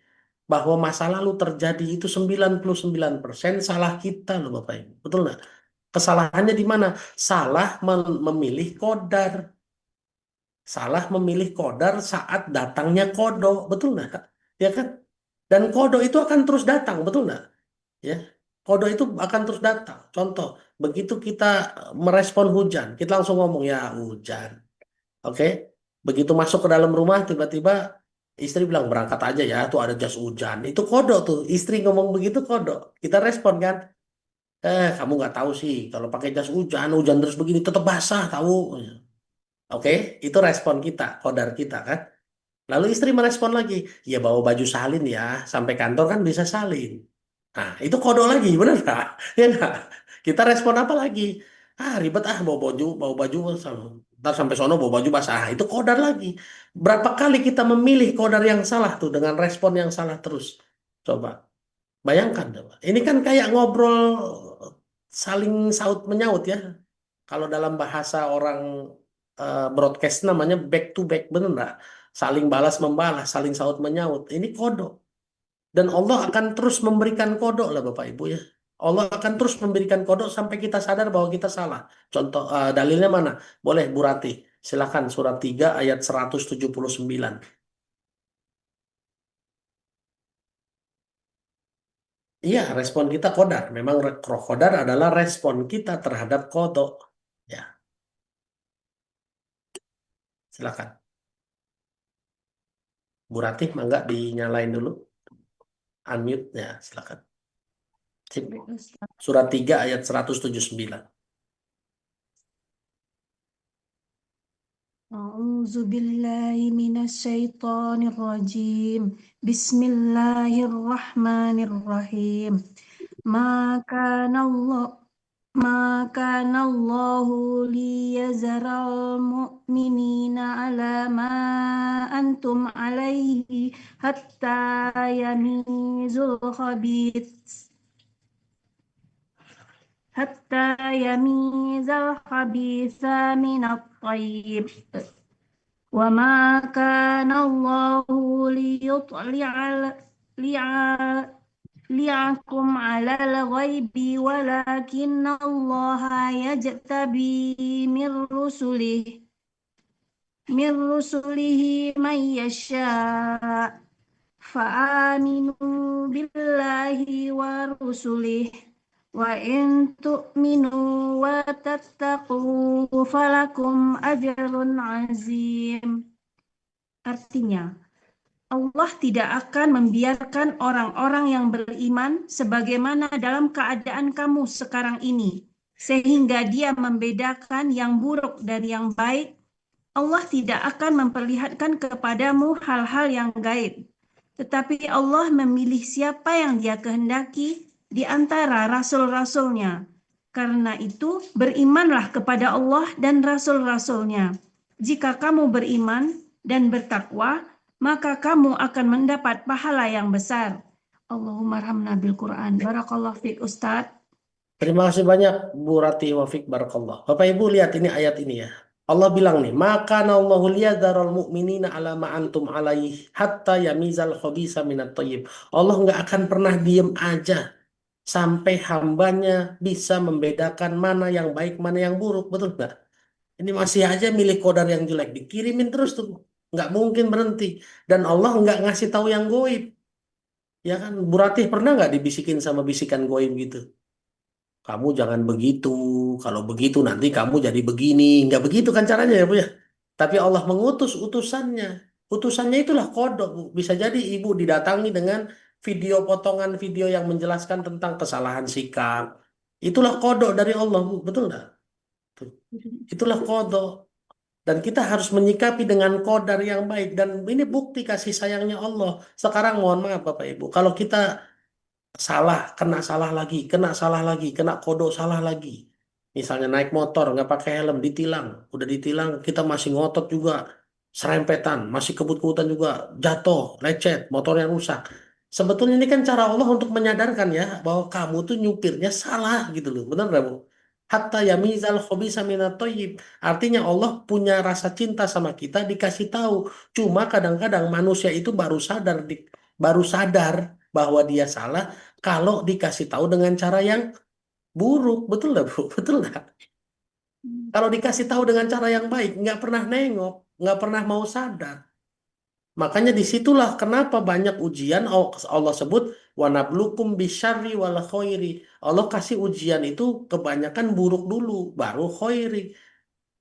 bahwa masa lalu terjadi itu 99% salah kita loh Bapak Ibu. Betul nggak? Kesalahannya di mana? Salah memilih qadar. Salah memilih qadar saat datangnya qada, betul nggak? Ya kan? Dan qada itu akan terus datang, betul nggak? Ya, qada itu akan terus datang. Contoh, Begitu kita merespon hujan, kita langsung ngomong ya hujan. Oke? Begitu masuk ke dalam rumah, tiba-tiba istri bilang berangkat aja ya, tuh ada jas hujan. Itu kodok tuh, istri ngomong begitu kodok. Kita respon kan, kamu nggak tahu sih, kalau pakai jas hujan, hujan terus begini tetap basah tahu. Oke, itu respon kita, kodar kita kan. Lalu istri merespon lagi, ya bawa baju salin ya, sampai kantor kan bisa salin. Nah, itu kodok lagi, bener nggak? Ya nggak? Kita respon apa lagi? Ah, ribet ah, bawa baju, ntar sampai sono bawa baju basah. Ah, itu kodar lagi. Berapa kali kita memilih kodar yang salah tuh dengan respon yang salah terus? Coba, bayangkan coba. Ini kan kayak ngobrol saling saut menyaut ya. Kalau dalam bahasa orang broadcast namanya back to back, bener nggak? Saling balas membalas, saling saut menyaut. Ini kodok. Dan Allah akan terus memberikan kodok lah Bapak Ibu ya. Allah akan terus memberikan kodok sampai kita sadar bahwa kita salah. Contoh dalilnya mana? Boleh Bu Rati. Silakan surat 3 ayat 179. Iya, respon kita kodar. Memang kodar adalah respon kita terhadap kodok. Ya, silakan. Bu Rati, mangga dinyalain dulu. Unmute ya, silakan. Sip. Surat 3 ayat 179. A'udzu billahi minasyaitonir rajim. Bismillahirrahmanirrahim. Ma kana Allahu liyazral mu'minina ala ma antum alaihi hatta yamizul khabitha minat tayyib. Wa ma kana Allahu li'akum 'alal ghaibi walakinna Allaha yajtabi min rusulihi man yasha' fa'aminu billahi wa rusulihi wa in tu'minu wa tattaqu falakum ajrun azim. Artinya, Allah tidak akan membiarkan orang-orang yang beriman sebagaimana dalam keadaan kamu sekarang ini, sehingga Dia membedakan yang buruk dari yang baik. Allah tidak akan memperlihatkan kepadamu hal-hal yang gaib, tetapi Allah memilih siapa yang Dia kehendaki di antara rasul-rasulnya. Karena itu, berimanlah kepada Allah dan rasul-rasulnya. Jika kamu beriman dan bertakwa, maka kamu akan mendapat pahala yang besar. Allahumma arhamna bil Quran. Barakallahu fiik Ustadz. Terima kasih banyak Bu Rati Wafik Barakallah. Bapak Ibu lihat ini ayat ini ya. Allah bilang nih, maka Allahu liyadzaral mu'minina ala ma antum alaihi hatta yamizal khabisa minat thayyib. Allah nggak akan pernah diem aja sampai hambanya bisa membedakan mana yang baik, mana yang buruk, betul nggak? Ini masih aja milik kodar yang jelek, dikirimin terus tuh, nggak mungkin berhenti. Dan Allah nggak ngasih tahu yang goib, ya kan? Bu Ratih pernah nggak dibisikin sama bisikan goib gitu? Kamu jangan begitu, kalau begitu nanti kamu jadi begini, nggak begitu kan caranya ya Bu ya? Tapi Allah mengutus utusannya, utusannya itulah kodok Bu. Bisa jadi ibu didatangi dengan potongan video yang menjelaskan tentang kesalahan sikap. Itulah kodok dari Allah Bu, betul nggak? Tuh. Itulah kodok. Dan kita harus menyikapi dengan kodar yang baik. Dan ini bukti kasih sayangnya Allah. Sekarang mohon maaf Bapak Ibu, kalau kita salah, kena salah lagi, kena kodok salah lagi. Misalnya naik motor, nggak pakai helm, ditilang. Udah ditilang, kita masih ngotot juga. Serempetan, masih kebut-kebutan juga. Jatuh, lecet, motornya rusak. Sebetulnya ini kan cara Allah untuk menyadarkan ya, bahwa kamu tuh nyupirnya salah gitu loh. Benar nggak Bu? Hatta yamizal khabisa minat thayyib. Artinya Allah punya rasa cinta sama kita dikasih tahu. Cuma kadang-kadang manusia itu baru sadar bahwa dia salah kalau dikasih tahu dengan cara yang buruk. Betul nggak Bu? Betul nggak? Kalau dikasih tahu dengan cara yang baik, nggak pernah nengok, nggak pernah mau sadar. Makanya disitulah kenapa banyak ujian Allah sebut wanablukum bisyarri wal khairi. Allah kasih ujian itu kebanyakan buruk dulu, baru khairi.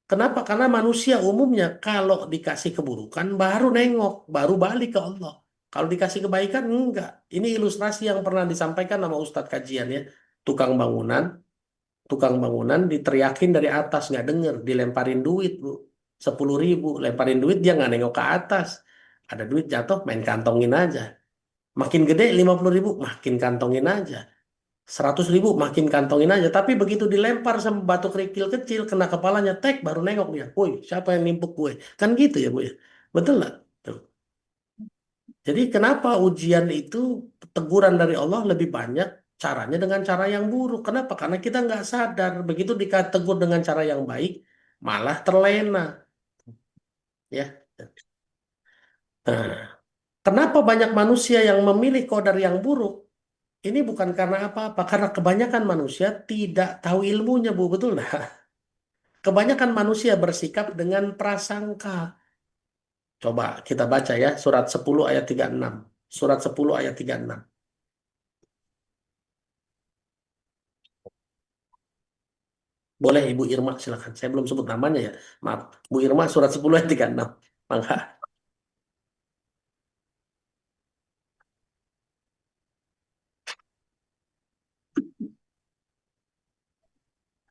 Kenapa? Karena manusia umumnya kalau dikasih keburukan baru nengok, baru balik ke Allah. Kalau dikasih kebaikan enggak. Ini ilustrasi yang pernah disampaikan sama Ustadz kajian ya. Tukang bangunan, tukang bangunan diteriakin dari atas nggak denger, dilemparin duit bu, 10.000, lemparin duit dia nggak nengok ke atas. Ada duit jatuh, main kantongin aja. Makin gede 50.000, makin kantongin aja. 100.000 makin kantongin aja, tapi begitu dilempar sama batu kerikil kecil kena kepalanya, tek baru nengok dia, woi siapa yang nimpuk gue, kan gitu ya bu ya, betul nggak? Tuh. Jadi kenapa ujian itu teguran dari Allah lebih banyak caranya dengan cara yang buruk? Kenapa? Karena kita nggak sadar begitu ditegur dengan cara yang baik malah terlena, ya. Nah, kenapa banyak manusia yang memilih qadar yang buruk? Ini bukan karena apa-apa, karena kebanyakan manusia tidak tahu ilmunya bu, betul nggak? Kebanyakan manusia bersikap dengan prasangka. Coba kita baca ya, surat 10 ayat 36. Surat 10 ayat 36. Boleh Ibu Irma, silakan. Saya belum sebut namanya ya. Maaf. Bu Irma surat 10 ayat 36. Mangga.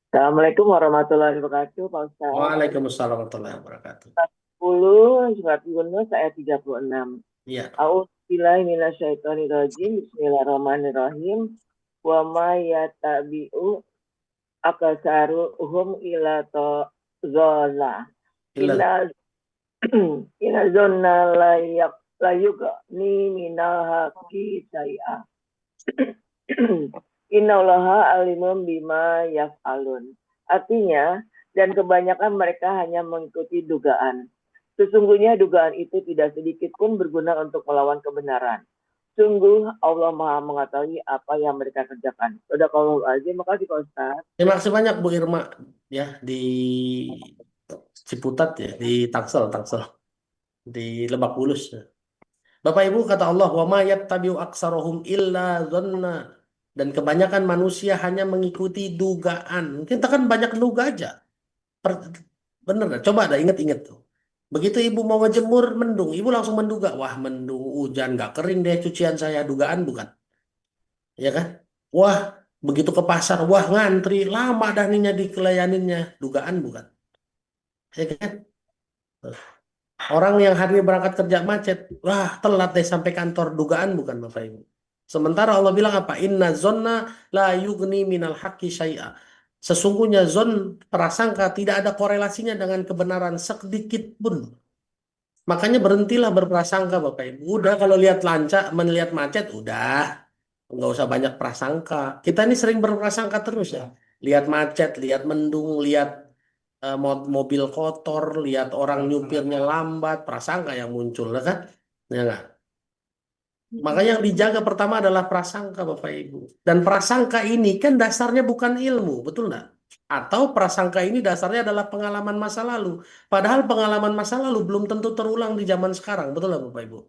Assalamualaikum warahmatullahi wabarakatuh, Pak Ustaz. Waalaikumsalam warahmatullahi wabarakatuh. 10 surat Yunus ayat 36. Iya. A'udzubillahi minasyaitonirrajim. Bismillahirrahmanirrahim. Wa ma yatabi'u akasaruhum ila zalla. Inna zonna la yughni minal haqqi syai'a. Innallaha alimun bima yaf'alun. Artinya, dan kebanyakan mereka hanya mengikuti dugaan. Sesungguhnya dugaan itu tidak sedikit pun berguna untuk melawan kebenaran. Sungguh Allah Maha mengetahui apa yang mereka kerjakan. Shadaqallahul azim. Makasih Pak Ustaz. Terima kasih banyak Bu Irma ya di Ciputat ya, di Tangsel, di Lebak Bulus. Bapak Ibu kata Allah, wa ma yattabi'u aksarohum illa dhanna. Dan kebanyakan manusia hanya mengikuti dugaan. Kita kan banyak duga aja. Bener, coba dah inget-inget tuh. Begitu ibu mau ngejemur mendung, ibu langsung menduga, wah mendung, hujan, nggak kering deh cucian saya, dugaan bukan? Ya kan? Wah, begitu ke pasar, wah ngantri, lama dah ninya dikelayaninnya, dugaan bukan? Ya kan? Orang yang hari berangkat kerja macet, wah telat deh sampai kantor, dugaan bukan Bapak Ibu? Sementara Allah bilang apa? Inna zonna la yugni minal haqqi syai'a. Sesungguhnya zon prasangka tidak ada korelasinya dengan kebenaran sedikit pun. Makanya berhentilah berprasangka Bapak Ibu. Udah kalau lihat melihat macet, udah. Nggak usah banyak prasangka. Kita ini sering berprasangka terus ya. Lihat macet, lihat mendung, lihat mobil kotor, lihat orang nyupirnya lambat, prasangka yang muncul, kan? Ya nggak? Makanya yang dijaga pertama adalah prasangka Bapak Ibu. Dan prasangka ini kan dasarnya bukan ilmu, betul nggak? Atau prasangka ini dasarnya adalah pengalaman masa lalu. Padahal pengalaman masa lalu belum tentu terulang di zaman sekarang, betul nggak Bapak Ibu?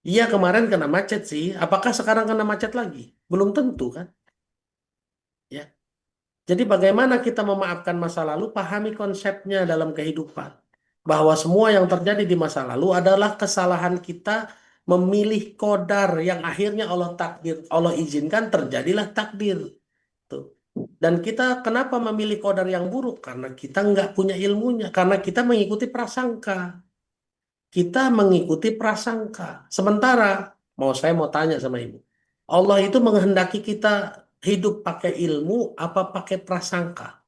Iya kemarin kena macet sih, apakah sekarang kena macet lagi? Belum tentu kan? Ya. Jadi bagaimana kita memaafkan masa lalu, pahami konsepnya dalam kehidupan. Bahwa semua yang terjadi di masa lalu adalah kesalahan kita memilih qadar yang akhirnya Allah izinkan terjadilah takdir. Tuh. Dan kita kenapa memilih qadar yang buruk? Karena kita nggak punya ilmunya, karena kita mengikuti prasangka. Kita mengikuti prasangka. Sementara, saya mau tanya sama Ibu. Allah itu menghendaki kita hidup pakai ilmu apa pakai prasangka?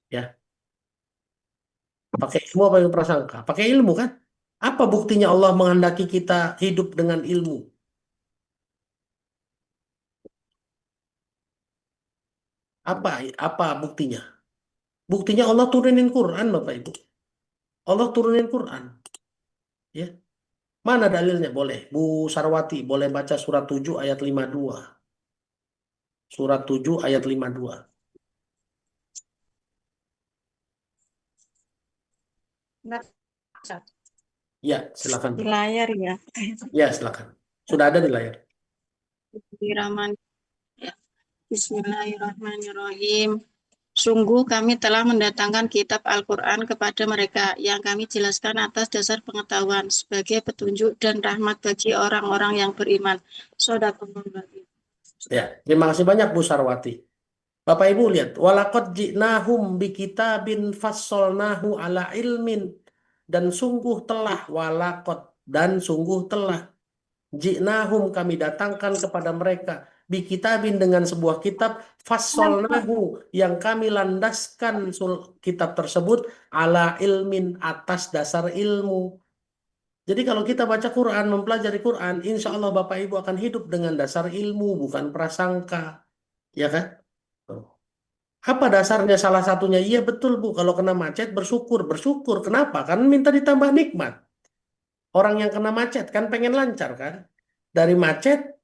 Ya. Pakai ilmu apa pakai prasangka? Pakai ilmu kan? Apa buktinya Allah menghendaki kita hidup dengan ilmu? Apa buktinya? Buktinya Allah turunin Quran, Bapak Ibu. Allah turunin Quran. Ya. Mana dalilnya? Boleh. Bu Sarwati, boleh baca surat 7 ayat 52. Surat 7 ayat 52. Ya, silakan. Di layar ya. Ya, silakan. Sudah ada di layar. Bismillahirrahmanirrahim. Sungguh kami telah mendatangkan kitab Al-Quran kepada mereka yang kami jelaskan atas dasar pengetahuan sebagai petunjuk dan rahmat bagi orang-orang yang beriman. Shadaqallahul adzim. Ya, terima kasih banyak Bu Sarwati. Bapak Ibu lihat, walaqad ji'nahum bikitabin fassolnahu ala ilmin, dan sungguh telah dan sungguh telah ji'nahum kami datangkan kepada mereka bikitabin dengan sebuah kitab fassolnahu yang kami landaskan kitab tersebut ala ilmin atas dasar ilmu. Jadi kalau kita baca Quran, mempelajari Quran, insya Allah Bapak Ibu akan hidup dengan dasar ilmu, bukan prasangka. Ya kan? Apa dasarnya? Salah satunya, iya betul Bu, kalau kena macet bersyukur. Bersyukur, kenapa? Kan minta ditambah nikmat. Orang yang kena macet kan pengen lancar kan? Dari macet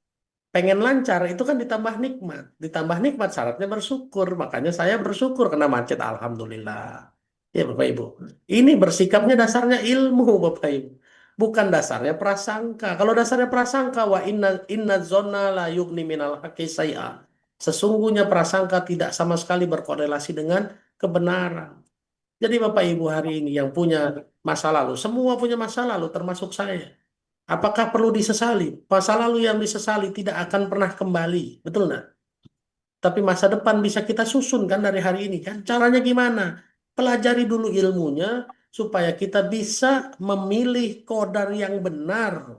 pengen lancar, itu kan ditambah nikmat. Ditambah nikmat syaratnya bersyukur. Makanya saya bersyukur kena macet, alhamdulillah. Ya Bapak Ibu. Ini bersikapnya dasarnya ilmu Bapak Ibu. Bukan dasarnya prasangka. Kalau dasarnya prasangka, wa inna zonna la yugni minal haqqi syai'a. Sesungguhnya prasangka tidak sama sekali berkorelasi dengan kebenaran. Jadi Bapak Ibu hari ini yang punya masa lalu, semua punya masa lalu termasuk saya. Apakah perlu disesali? Masa lalu yang disesali tidak akan pernah kembali. Betul nggak? Tapi masa depan bisa kita susun kan dari hari ini kan. Caranya gimana? Pelajari dulu ilmunya supaya kita bisa memilih qadar yang benar.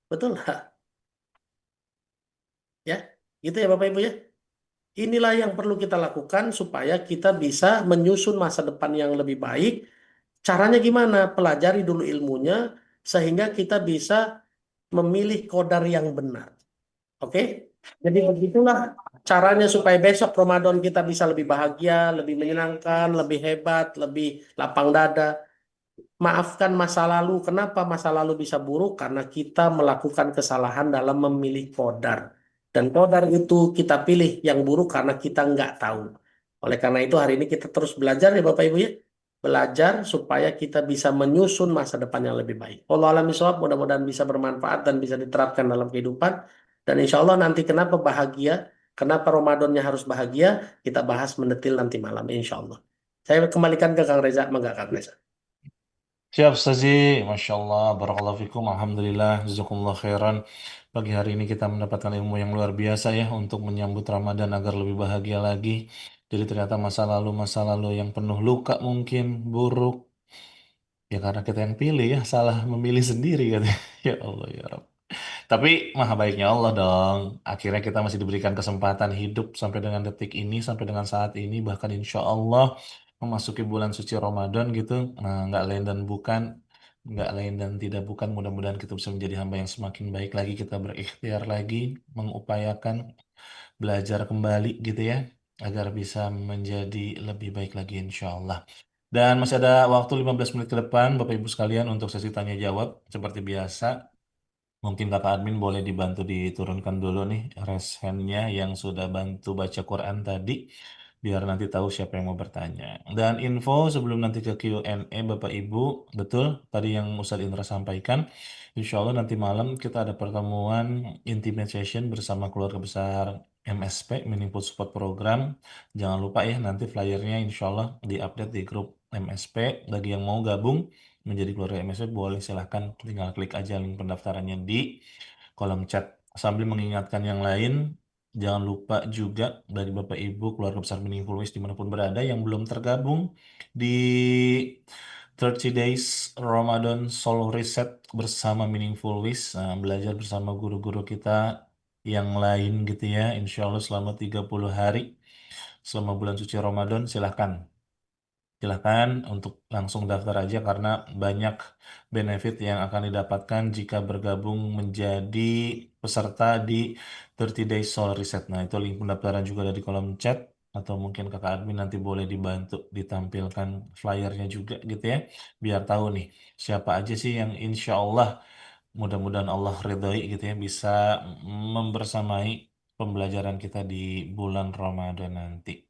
Betul nggak? Ya, gitu ya Bapak Ibu ya. Inilah yang perlu kita lakukan supaya kita bisa menyusun masa depan yang lebih baik. Caranya gimana? Pelajari dulu ilmunya sehingga kita bisa memilih qadar yang benar. Oke? Jadi begitulah caranya supaya besok Ramadan kita bisa lebih bahagia, lebih menyenangkan, lebih hebat, lebih lapang dada. Maafkan masa lalu. Kenapa masa lalu bisa buruk? Karena kita melakukan kesalahan dalam memilih qadar. Dan qadar itu kita pilih yang buruk karena kita nggak tahu. Oleh karena itu hari ini kita terus belajar ya Bapak Ibu ya. Belajar supaya kita bisa menyusun masa depan yang lebih baik. Allah alam bisawab, mudah-mudahan bisa bermanfaat dan bisa diterapkan dalam kehidupan. Dan insya Allah nanti kenapa bahagia, kenapa Ramadannya harus bahagia, kita bahas mendetil nanti malam insya Allah. Saya kembalikan ke Kang Reza, mangga Kang Reza. Siap, Ustazi. Masya Allah, barakallahu fikum, alhamdulillah, jazakumullah khairan. Pagi hari ini kita mendapatkan ilmu yang luar biasa ya untuk menyambut Ramadan agar lebih bahagia lagi. Jadi ternyata masa lalu yang penuh luka mungkin, buruk. Ya karena kita yang pilih ya, salah memilih sendiri katanya. Ya Allah, ya Rabb. Tapi maha baiknya Allah dong. Akhirnya kita masih diberikan kesempatan hidup sampai dengan detik ini, sampai dengan saat ini. Bahkan insya Allah memasuki bulan suci Ramadan gitu. Nah, nggak lain dan bukan. Nggak lain dan tidak bukan. Mudah-mudahan kita bisa menjadi hamba yang semakin baik lagi. Kita berikhtiar lagi. Mengupayakan belajar kembali gitu ya. Agar bisa menjadi lebih baik lagi insya Allah. Dan masih ada waktu 15 menit ke depan Bapak Ibu sekalian untuk sesi tanya jawab. Seperti biasa. Mungkin kakak admin boleh dibantu diturunkan dulu nih raise hand-nya yang sudah bantu baca Quran tadi, biar nanti tahu siapa yang mau bertanya. Dan info sebelum nanti ke Q&A Bapak Ibu, betul tadi yang Ustadz Indra sampaikan, insya Allah nanti malam kita ada pertemuan intimate session bersama keluarga besar MSP, Meaningful Support Program. Jangan lupa ya nanti flyernya insya Allah di-update di grup MSP, bagi yang mau gabung menjadi keluarga MSP boleh silahkan tinggal klik aja link pendaftarannya di kolom chat. Sambil mengingatkan yang lain, jangan lupa juga dari Bapak Ibu keluarga besar Meaningful Ways dimanapun berada yang belum tergabung di 30 Days Ramadan Soul Reset bersama Meaningful Ways, belajar bersama guru-guru kita yang lain gitu ya, insya Allah selama 30 hari selama bulan suci Ramadan. Silahkan untuk langsung daftar aja karena banyak benefit yang akan didapatkan jika bergabung menjadi peserta di 30 Days Soul Reset. Nah, itu link pendaftaran juga ada di kolom chat atau mungkin kakak admin nanti boleh dibantu ditampilkan flyernya juga gitu ya. Biar tahu nih siapa aja sih yang insya Allah mudah-mudahan Allah ridhoi gitu ya bisa membersamai pembelajaran kita di bulan Ramadan nanti.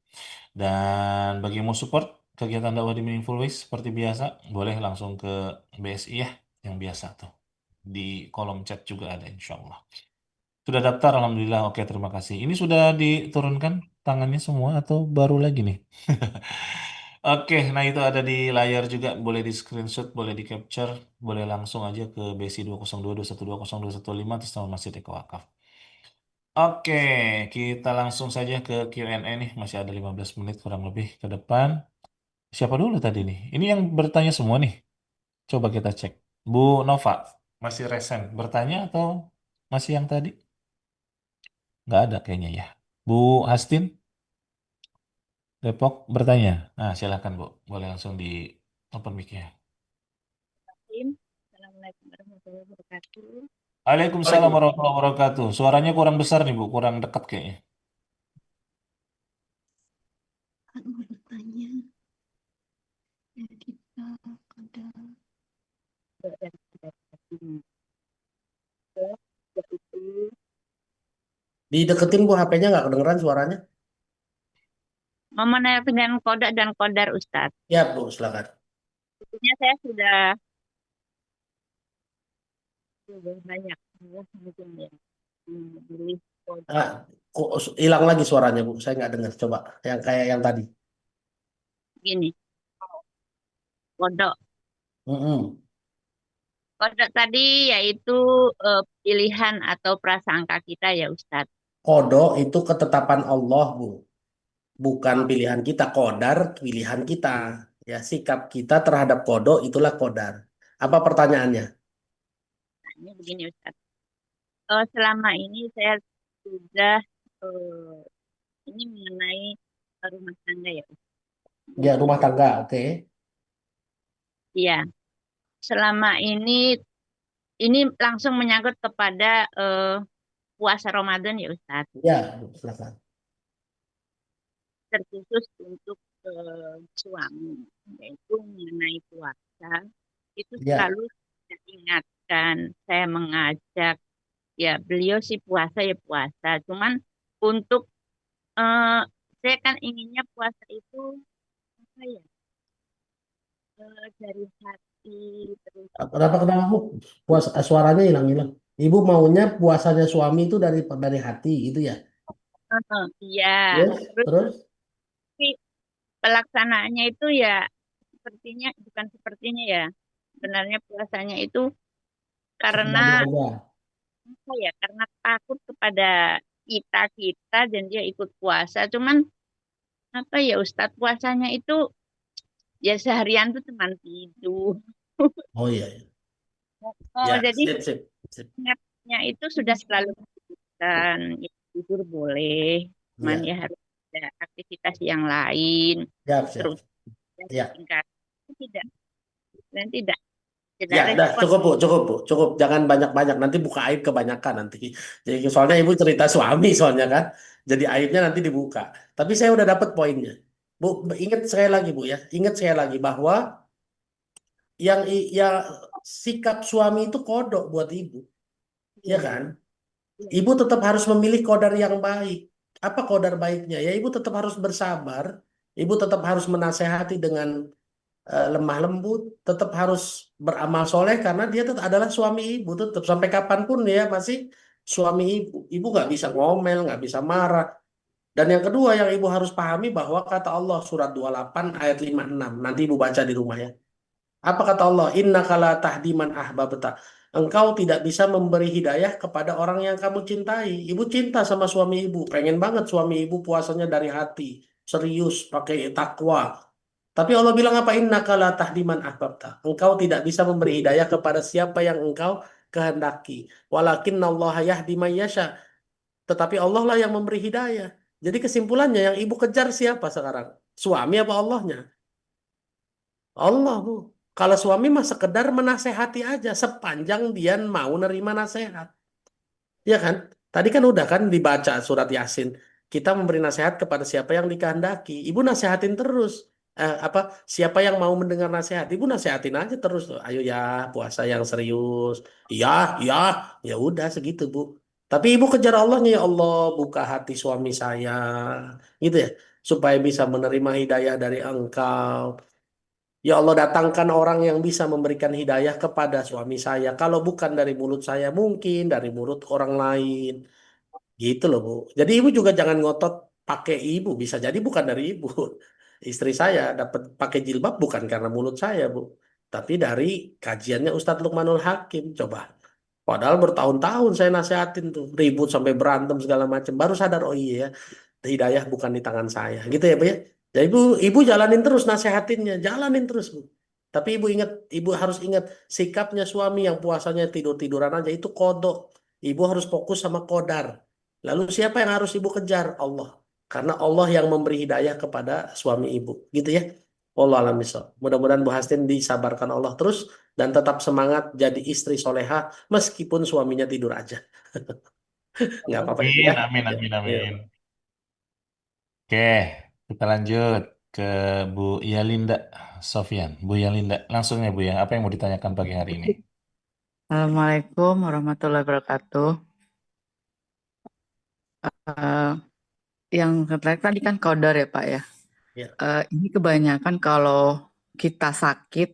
Dan bagi yang mau support kegiatan dakwah di Meaningful Ways seperti biasa, boleh langsung ke BSI ya, yang biasa tuh. Di kolom chat juga ada insya Allah. Sudah daftar, Alhamdulillah. Oke, terima kasih. Ini sudah diturunkan tangannya semua atau baru lagi nih? Oke, nah itu ada di layar juga. Boleh di screenshot, boleh di capture. Boleh langsung aja ke BSI 20221200215 atas nama Masjid Eko Wakaf. Oke, kita langsung saja ke Q&A nih. Masih ada 15 menit kurang lebih ke depan. Siapa dulu tadi nih? Ini yang bertanya semua nih. Coba kita cek. Bu Nova, masih resen bertanya atau masih yang tadi? Nggak ada kayaknya ya. Bu Hastin, Depok bertanya. Nah, silakan Bu. Boleh langsung di open mic-nya. Assalamualaikum warahmatullahi wabarakatuh. Waalaikumsalam warahmatullahi wabarakatuh. Suaranya kurang besar nih Bu, kurang dekat kayaknya. Aku mau bertanya, ya kita ada Yaitu Dideketin Bu HP-nya, nggak kedengeran suaranya. memenai dengan kodak dan kodar Ustadz. Ya Bu, silakan. Sebetulnya saya sudah banyak mungkin ya memilih kodar. Ah, kok hilang lagi suaranya Bu? Saya nggak dengar. Coba yang kayak yang tadi. Gini, kodok. Mm-mm. Kodok tadi yaitu pilihan atau prasangka kita ya Ustadz. Kodok itu ketetapan Allah Bu, bukan pilihan kita. Kodar pilihan kita. Ya, sikap kita terhadap kodok itulah kodar. Apa pertanyaannya? Nah, ini begini Ustadz. Selama ini saya sudah ini mengenai rumah tangga ya Ustadz. Ya, rumah tangga, oke. Iya, selama ini langsung menyangkut kepada puasa Ramadan ya Ustadz. Ya, Bu, silakan. Terkhusus untuk suami, yaitu mengenai puasa, itu Ya, selalu saya ingatkan, saya mengajak, ya beliau sih puasa ya puasa, cuman untuk saya kan inginnya puasa itu apa ya, dari hati terus. kenapa Bu? Suaranya hilang-hilang. Ibu maunya puasanya suami itu dari hati gitu ya? Iya, Terus, terus terus tapi pelaksanaannya itu ya sepertinya bukan sepertinya ya, sebenarnya puasanya itu karena semuanya aja. apa ya, karena takut kepada kita dan dia ikut puasa. Cuman apa ya Ustadz, puasanya itu ya seharian tuh cuman tidur. Oh iya, iya. Oh, Ya, jadi sip, sip, sip. niatnya itu sudah selalu dan ya, tidur boleh, cuman Ya, ya harus ada aktivitas yang lain. siap, siap. Terus Ya, tingkat tidak dan tidak ya, dah respon. cukup Bu, cukup Bu, cukup. Jangan banyak-banyak, nanti buka aib kebanyakan nanti. Jadi soalnya Ibu cerita suami soalnya kan, jadi aibnya nanti dibuka. Tapi saya udah dapat poinnya. Bu, ingat sekali lagi Bu ya, ingat sekali lagi bahwa yang sikap suami itu kodok buat Ibu, ya kan? Ibu tetap harus memilih kodar yang baik. Apa kodar baiknya? Ya ibu tetap harus bersabar. Ibu tetap harus menasehati dengan lemah lembut. Tetap harus beramal soleh karena dia tetap adalah suami ibu. Tetap sampai kapanpun dia masih suami ibu. Ibu nggak bisa ngomel, nggak bisa marah. Dan yang kedua yang ibu harus pahami bahwa kata Allah surat 28 ayat 56. Nanti ibu baca di rumah ya. Apa kata Allah? Innaka la tahdi man ahbabta. Engkau tidak bisa memberi hidayah kepada orang yang kamu cintai. Ibu cinta sama suami ibu. Pengen banget suami ibu puasanya dari hati. Serius, pakai takwa. Tapi Allah bilang apa? Innaka la tahdi man ahbabta. Engkau tidak bisa memberi hidayah kepada siapa yang engkau kehendaki. Walakin Allah yahdi man yasha. Tetapi Allah lah yang memberi hidayah. Jadi kesimpulannya yang ibu kejar siapa sekarang? Suami apa Allahnya? Allah, Bu. Kalau suami mah sekedar menasehati aja sepanjang dia mau nerima nasihat. Ya kan? Tadi kan udah kan dibaca surat Yasin. Kita memberi nasihat kepada siapa yang dikehendaki. Ibu nasehatin terus. Apa siapa yang mau mendengar nasihat? Ibu nasehatin aja terus tuh. Ayo ya, puasa yang serius. Iya, iya, ya udah segitu, Bu. Tapi ibu kejar Allahnya, ya Allah, buka hati suami saya. Gitu ya. supaya bisa menerima hidayah dari Engkau. Ya Allah, datangkan orang yang bisa memberikan hidayah kepada suami saya. Kalau bukan dari mulut saya, mungkin dari mulut orang lain. Gitu loh, Bu. Jadi ibu juga jangan ngotot pakai ibu. Bisa jadi bukan dari ibu. Istri saya dapat pakai jilbab bukan karena mulut saya, Bu. Tapi dari kajiannya Ustadz Lukmanul Hakim. Coba. Padahal bertahun-tahun saya nasehatin tuh. Ribut sampai berantem segala macam. Baru sadar, oh iya ya, hidayah bukan di tangan saya. Gitu ya, Bu ya. Jadi ibu jalanin terus nasehatinnya. Jalanin terus, Bu. Tapi ibu harus ingat sikapnya suami yang puasanya tidur-tiduran aja itu kodok. Ibu harus fokus sama kodar. Lalu siapa yang harus ibu kejar? Allah. Karena Allah yang memberi hidayah kepada suami ibu. Gitu ya. Allah alam bisawab. Mudah-mudahan Bu Hastin disabarkan Allah terus dan tetap semangat jadi istri soleha meskipun suaminya tidur aja. Nggak apa-apa itu Amin, ya. amin, Ya, amin, ya. amin. Oke, kita lanjut ke Bu Yalinda Sofyan. Bu Yalinda, langsung ya Bu ya. Apa yang mau ditanyakan pagi hari ini? Assalamualaikum warahmatullahi wabarakatuh. Eh, yang terakhir tadi kan qadar ya Pak ya. Ya. Ini kebanyakan kalau kita sakit,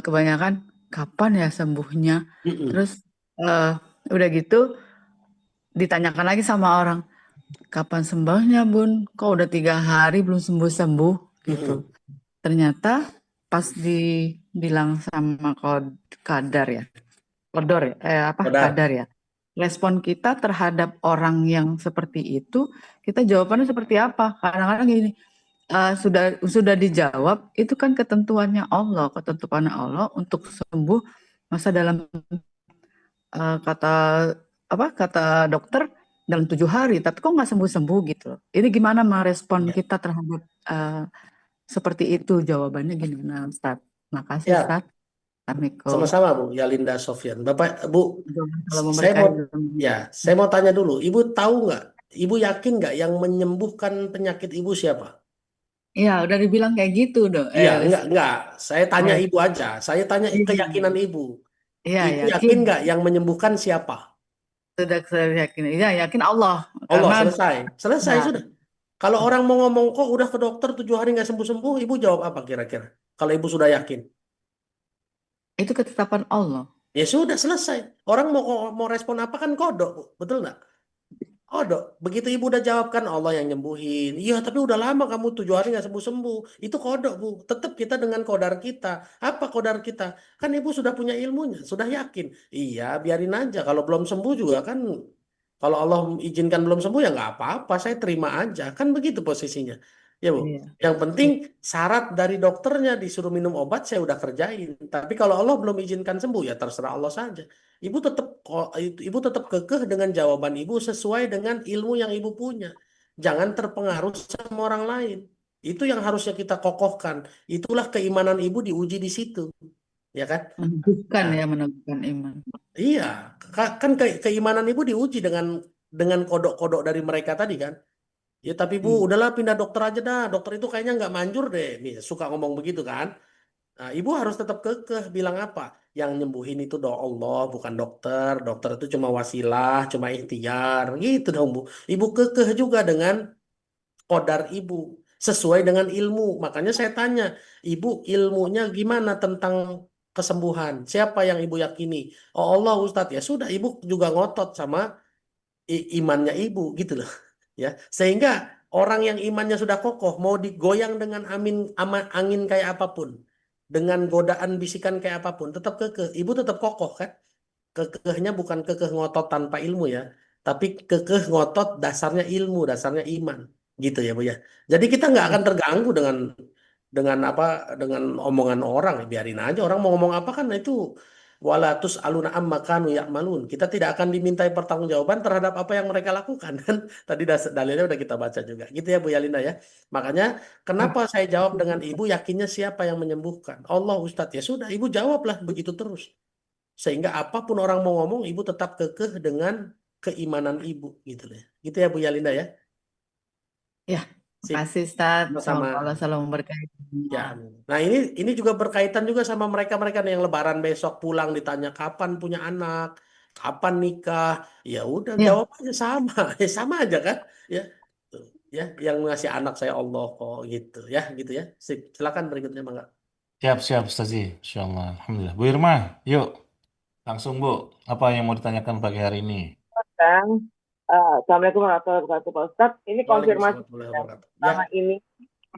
kebanyakan kapan ya sembuhnya. Terus udah gitu ditanyakan lagi sama orang, kapan sembuhnya Bun? Kok udah 3 hari belum sembuh-sembuh gitu. Ternyata pas dibilang sama qadar ya. Qadar ya, qadar ya. Respon kita terhadap orang yang seperti itu, kita jawabannya seperti apa? Kadang-kadang gini, sudah dijawab, itu kan ketentuan Allah untuk sembuh masa dalam kata dokter dalam 7 hari, tapi kok nggak sembuh-sembuh gitu loh. Ini gimana merespon kita terhadap seperti itu? Jawabannya gimana, Ustaz? Makasih, Ya. Ustaz. Assalamualaikum. Sama-sama Bu Yalinda Sofyan. Bapak, Bu, Kalau saya mau tanya dulu. Ibu tahu nggak? Ibu yakin nggak yang menyembuhkan penyakit ibu siapa? Iya, udah dibilang kayak gitu dong. Iya, enggak. Saya tanya Oh. ibu aja. Saya tanya keyakinan ibu. Iya, Ibu yakin. yakin nggak yang menyembuhkan siapa? Sudah saya yakin. Iya, yakin Allah. Allah, Karena selesai Nah, sudah. Kalau orang mau ngomong kok udah ke dokter 7 hari nggak sembuh-sembuh, ibu jawab apa kira-kira? Kalau ibu sudah yakin? itu ketetapan Allah. Ya sudah selesai. Orang mau respon apa kan kodok, Bu. Betul nggak? Kodok. Begitu ibu udah jawab kan Allah yang nyembuhin. Iya, tapi udah lama kamu 7 hari nggak sembuh-sembuh. Itu kodok, Bu. Tetap kita dengan kodar kita. Apa kodar kita? Kan ibu sudah punya ilmunya, sudah yakin. Iya, biarin aja. Kalau belum sembuh juga kan, kalau Allah izinkan belum sembuh ya nggak apa-apa. Saya terima aja. Kan begitu posisinya. Ya, Bu. Iya. Yang penting syarat dari dokternya disuruh minum obat saya udah kerjain. Tapi kalau Allah belum izinkan sembuh ya terserah Allah saja. Ibu tetap kekeh dengan jawaban ibu sesuai dengan ilmu yang ibu punya. Jangan terpengaruh sama orang lain. Itu yang harusnya kita kokohkan. Itulah keimanan ibu diuji di situ, ya kan? Meneguhkan iman. Iya, kan keimanan ibu diuji dengan kodok-kodok dari mereka tadi kan. Ya tapi Bu, udahlah pindah dokter aja dah. Dokter itu kayaknya nggak manjur deh. Nih, suka ngomong begitu kan. Nah, ibu harus tetap kekeh bilang apa? Yang nyembuhin itu doa Allah, bukan dokter. Dokter itu cuma wasilah, cuma ikhtiar. Gitu dong, Bu. Ibu kekeh juga dengan kodar ibu. Sesuai dengan ilmu. Makanya saya tanya, ibu ilmunya gimana tentang kesembuhan? Siapa yang ibu yakini? Oh Allah, Ustadz. Ya sudah, ibu juga ngotot sama imannya ibu gitu loh. Ya, sehingga orang yang imannya sudah kokoh mau digoyang dengan angin kayak apapun, dengan godaan bisikan kayak apapun, tetap kekeh. Ibu tetap kokoh kan? Kekehnya bukan kekeh ngotot tanpa ilmu ya, tapi kekeh ngotot dasarnya ilmu, dasarnya iman, gitu ya Bu ya. Jadi kita nggak akan terganggu dengan omongan orang. Biarin aja orang mau ngomong apa kan itu walatus aluna amma kanu ya'malun. Kita tidak akan dimintai pertanggungjawaban terhadap apa yang mereka lakukan kan. Tadi dalilnya udah kita baca juga. Gitu ya Bu Yalinda ya. Makanya kenapa saya jawab dengan ibu yakinnya siapa yang menyembuhkan? Allah Ustadz. Ya sudah, ibu jawablah begitu terus. Sehingga apapun orang mau ngomong, ibu tetap kekeh dengan keimanan ibu gitu ya. Gitu ya Bu Yalinda ya. Ya, makasih Ustaz. Sama. Semoga Allah selalu memberkati. Ya, nah ini juga berkaitan juga sama mereka-mereka yang Lebaran besok pulang ditanya kapan punya anak, kapan nikah. Ya udah jawab aja sama, sama aja kan? Ya, Ya, yang ngasih anak saya Allah kok gitu ya, gitu ya. Sip, silakan berikutnya Bang. Siap, Ustazi. Insyaallah. Alhamdulillah. Bu Irma, yuk. Langsung, Bu. Apa yang mau ditanyakan pagi hari ini? Kang, Assalamualaikum warahmatullahi wabarakatuh Pak Ustadz. Ini konfirmasi Waalaikumsalam warahmatullahi yang wabarakatuh.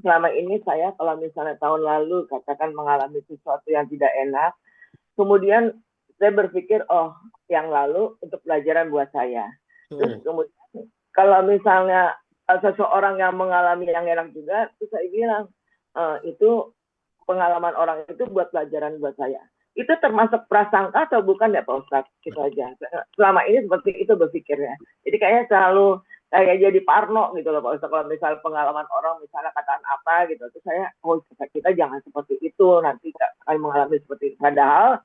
selama Ya, ini saya kalau misalnya tahun lalu katakan mengalami sesuatu yang tidak enak, kemudian saya berpikir oh yang lalu untuk pelajaran buat saya. Terus kemudian kalau misalnya seseorang yang mengalami yang enak juga, terus saya bilang itu pengalaman orang itu buat pelajaran buat saya. Itu termasuk prasangka atau bukan ya Pak Ustadz? Gitu aja. Selama ini seperti itu berpikirnya. Jadi kayaknya selalu kayak jadi parno gitu loh Pak Ustadz. Kalau misal pengalaman orang misalnya katakan apa gitu. Terus saya, oh kita jangan seperti itu. Nanti akan mengalami seperti itu. Padahal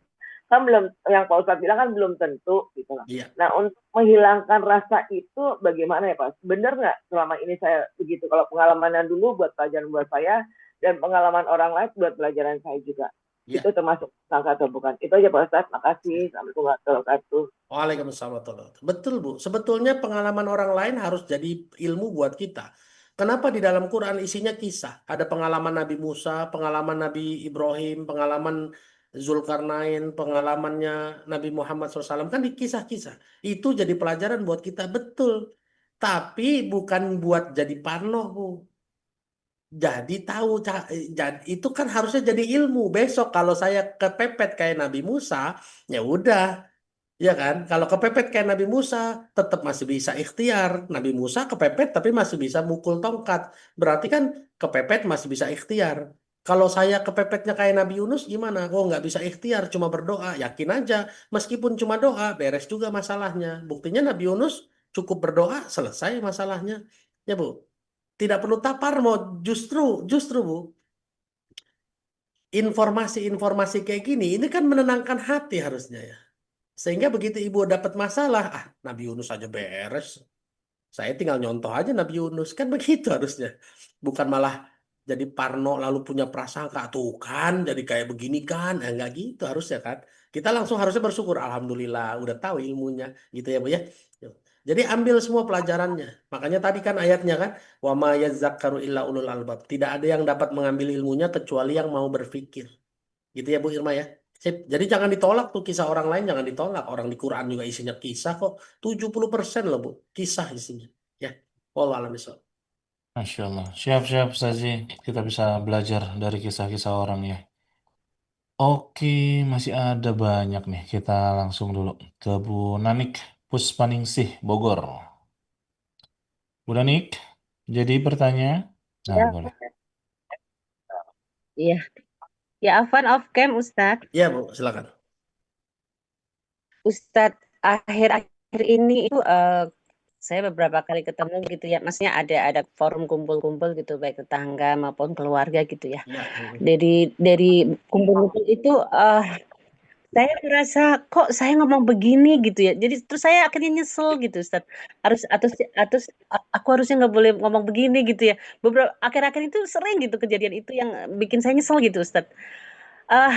kan belum, yang Pak Ustadz bilang kan belum tentu gitu loh. iya. Nah untuk menghilangkan rasa itu bagaimana ya Pak? Bener nggak selama ini saya begitu? Kalau pengalaman yang dulu buat pelajaran buat saya, dan pengalaman orang lain buat pelajaran saya juga. Ya. Itu termasuk sangka atau bukan? Itu aja Pak Ustadz. Makasih. Assalamualaikum warahmatullahi wabarakatuh. Waalaikumsalam warahmatullahi wabarakatuh. Betul Bu, sebetulnya pengalaman orang lain harus jadi ilmu buat kita. Kenapa di dalam Quran isinya kisah? Ada pengalaman Nabi Musa, pengalaman Nabi Ibrahim, pengalaman Zulkarnain, pengalamannya Nabi Muhammad SAW. Kan di kisah-kisah. Itu jadi pelajaran buat kita, betul. Tapi bukan buat jadi parno Bu. Jadi tahu, jadi itu kan harusnya jadi ilmu. Besok kalau saya kepepet kayak Nabi Musa, ya udah. Ya kan? Kalau kepepet kayak Nabi Musa, tetap masih bisa ikhtiar. Nabi Musa kepepet tapi masih bisa mukul tongkat. Berarti kan kepepet masih bisa ikhtiar. Kalau saya kepepetnya kayak Nabi Yunus gimana? Oh nggak bisa ikhtiar, cuma berdoa. Yakin aja, meskipun cuma doa, beres juga masalahnya. Buktinya Nabi Yunus cukup berdoa, selesai masalahnya. Ya Bu, tidak perlu tapar mau justru Bu, informasi-informasi kayak gini, ini kan menenangkan hati harusnya ya. Sehingga begitu ibu dapat masalah, Nabi Yunus aja beres. Saya tinggal nyontoh aja Nabi Yunus. Kan begitu harusnya. Bukan malah jadi parno lalu punya prasangka. Tuh kan jadi kayak begini kan. Enggak gitu harusnya kan. Kita langsung harusnya bersyukur. Alhamdulillah udah tahu ilmunya. Gitu ya Bu ya. Jadi ambil semua pelajarannya. Makanya tadi kan ayatnya kan. Wa ma yazakkaru illa ulul albab. Tidak ada yang dapat mengambil ilmunya kecuali yang mau berpikir. Gitu ya Bu Irma ya. Sip. Jadi jangan ditolak tuh kisah orang lain, jangan ditolak. Orang di Quran juga isinya kisah kok. 70% loh Bu, kisah isinya. Ya, wallahu a'lam bishawab. Masya Allah. Siap, Ustazi. Kita bisa belajar dari kisah-kisah orang ya. Oke, masih ada banyak nih. Kita langsung dulu ke Bu Nanik Puspaningsih, Bogor. Bu Nanik, jadi pertanyaan? Nah, Ya, boleh. iya. Ya, Afan off cam Ustadz. Iya Bu, silakan. Ustadz, akhir-akhir ini itu saya beberapa kali ketemu gitu ya. Maksudnya ada forum kumpul-kumpul gitu, baik tetangga maupun keluarga gitu ya. Ya. Dari kumpul-kumpul itu saya merasa kok saya ngomong begini gitu ya. Jadi terus saya akhirnya nyesel gitu, Ustadz. Atau aku harusnya nggak boleh ngomong begini gitu ya. Beberapa akhir-akhir itu sering gitu kejadian itu yang bikin saya nyesel gitu, Ustadz. Eh,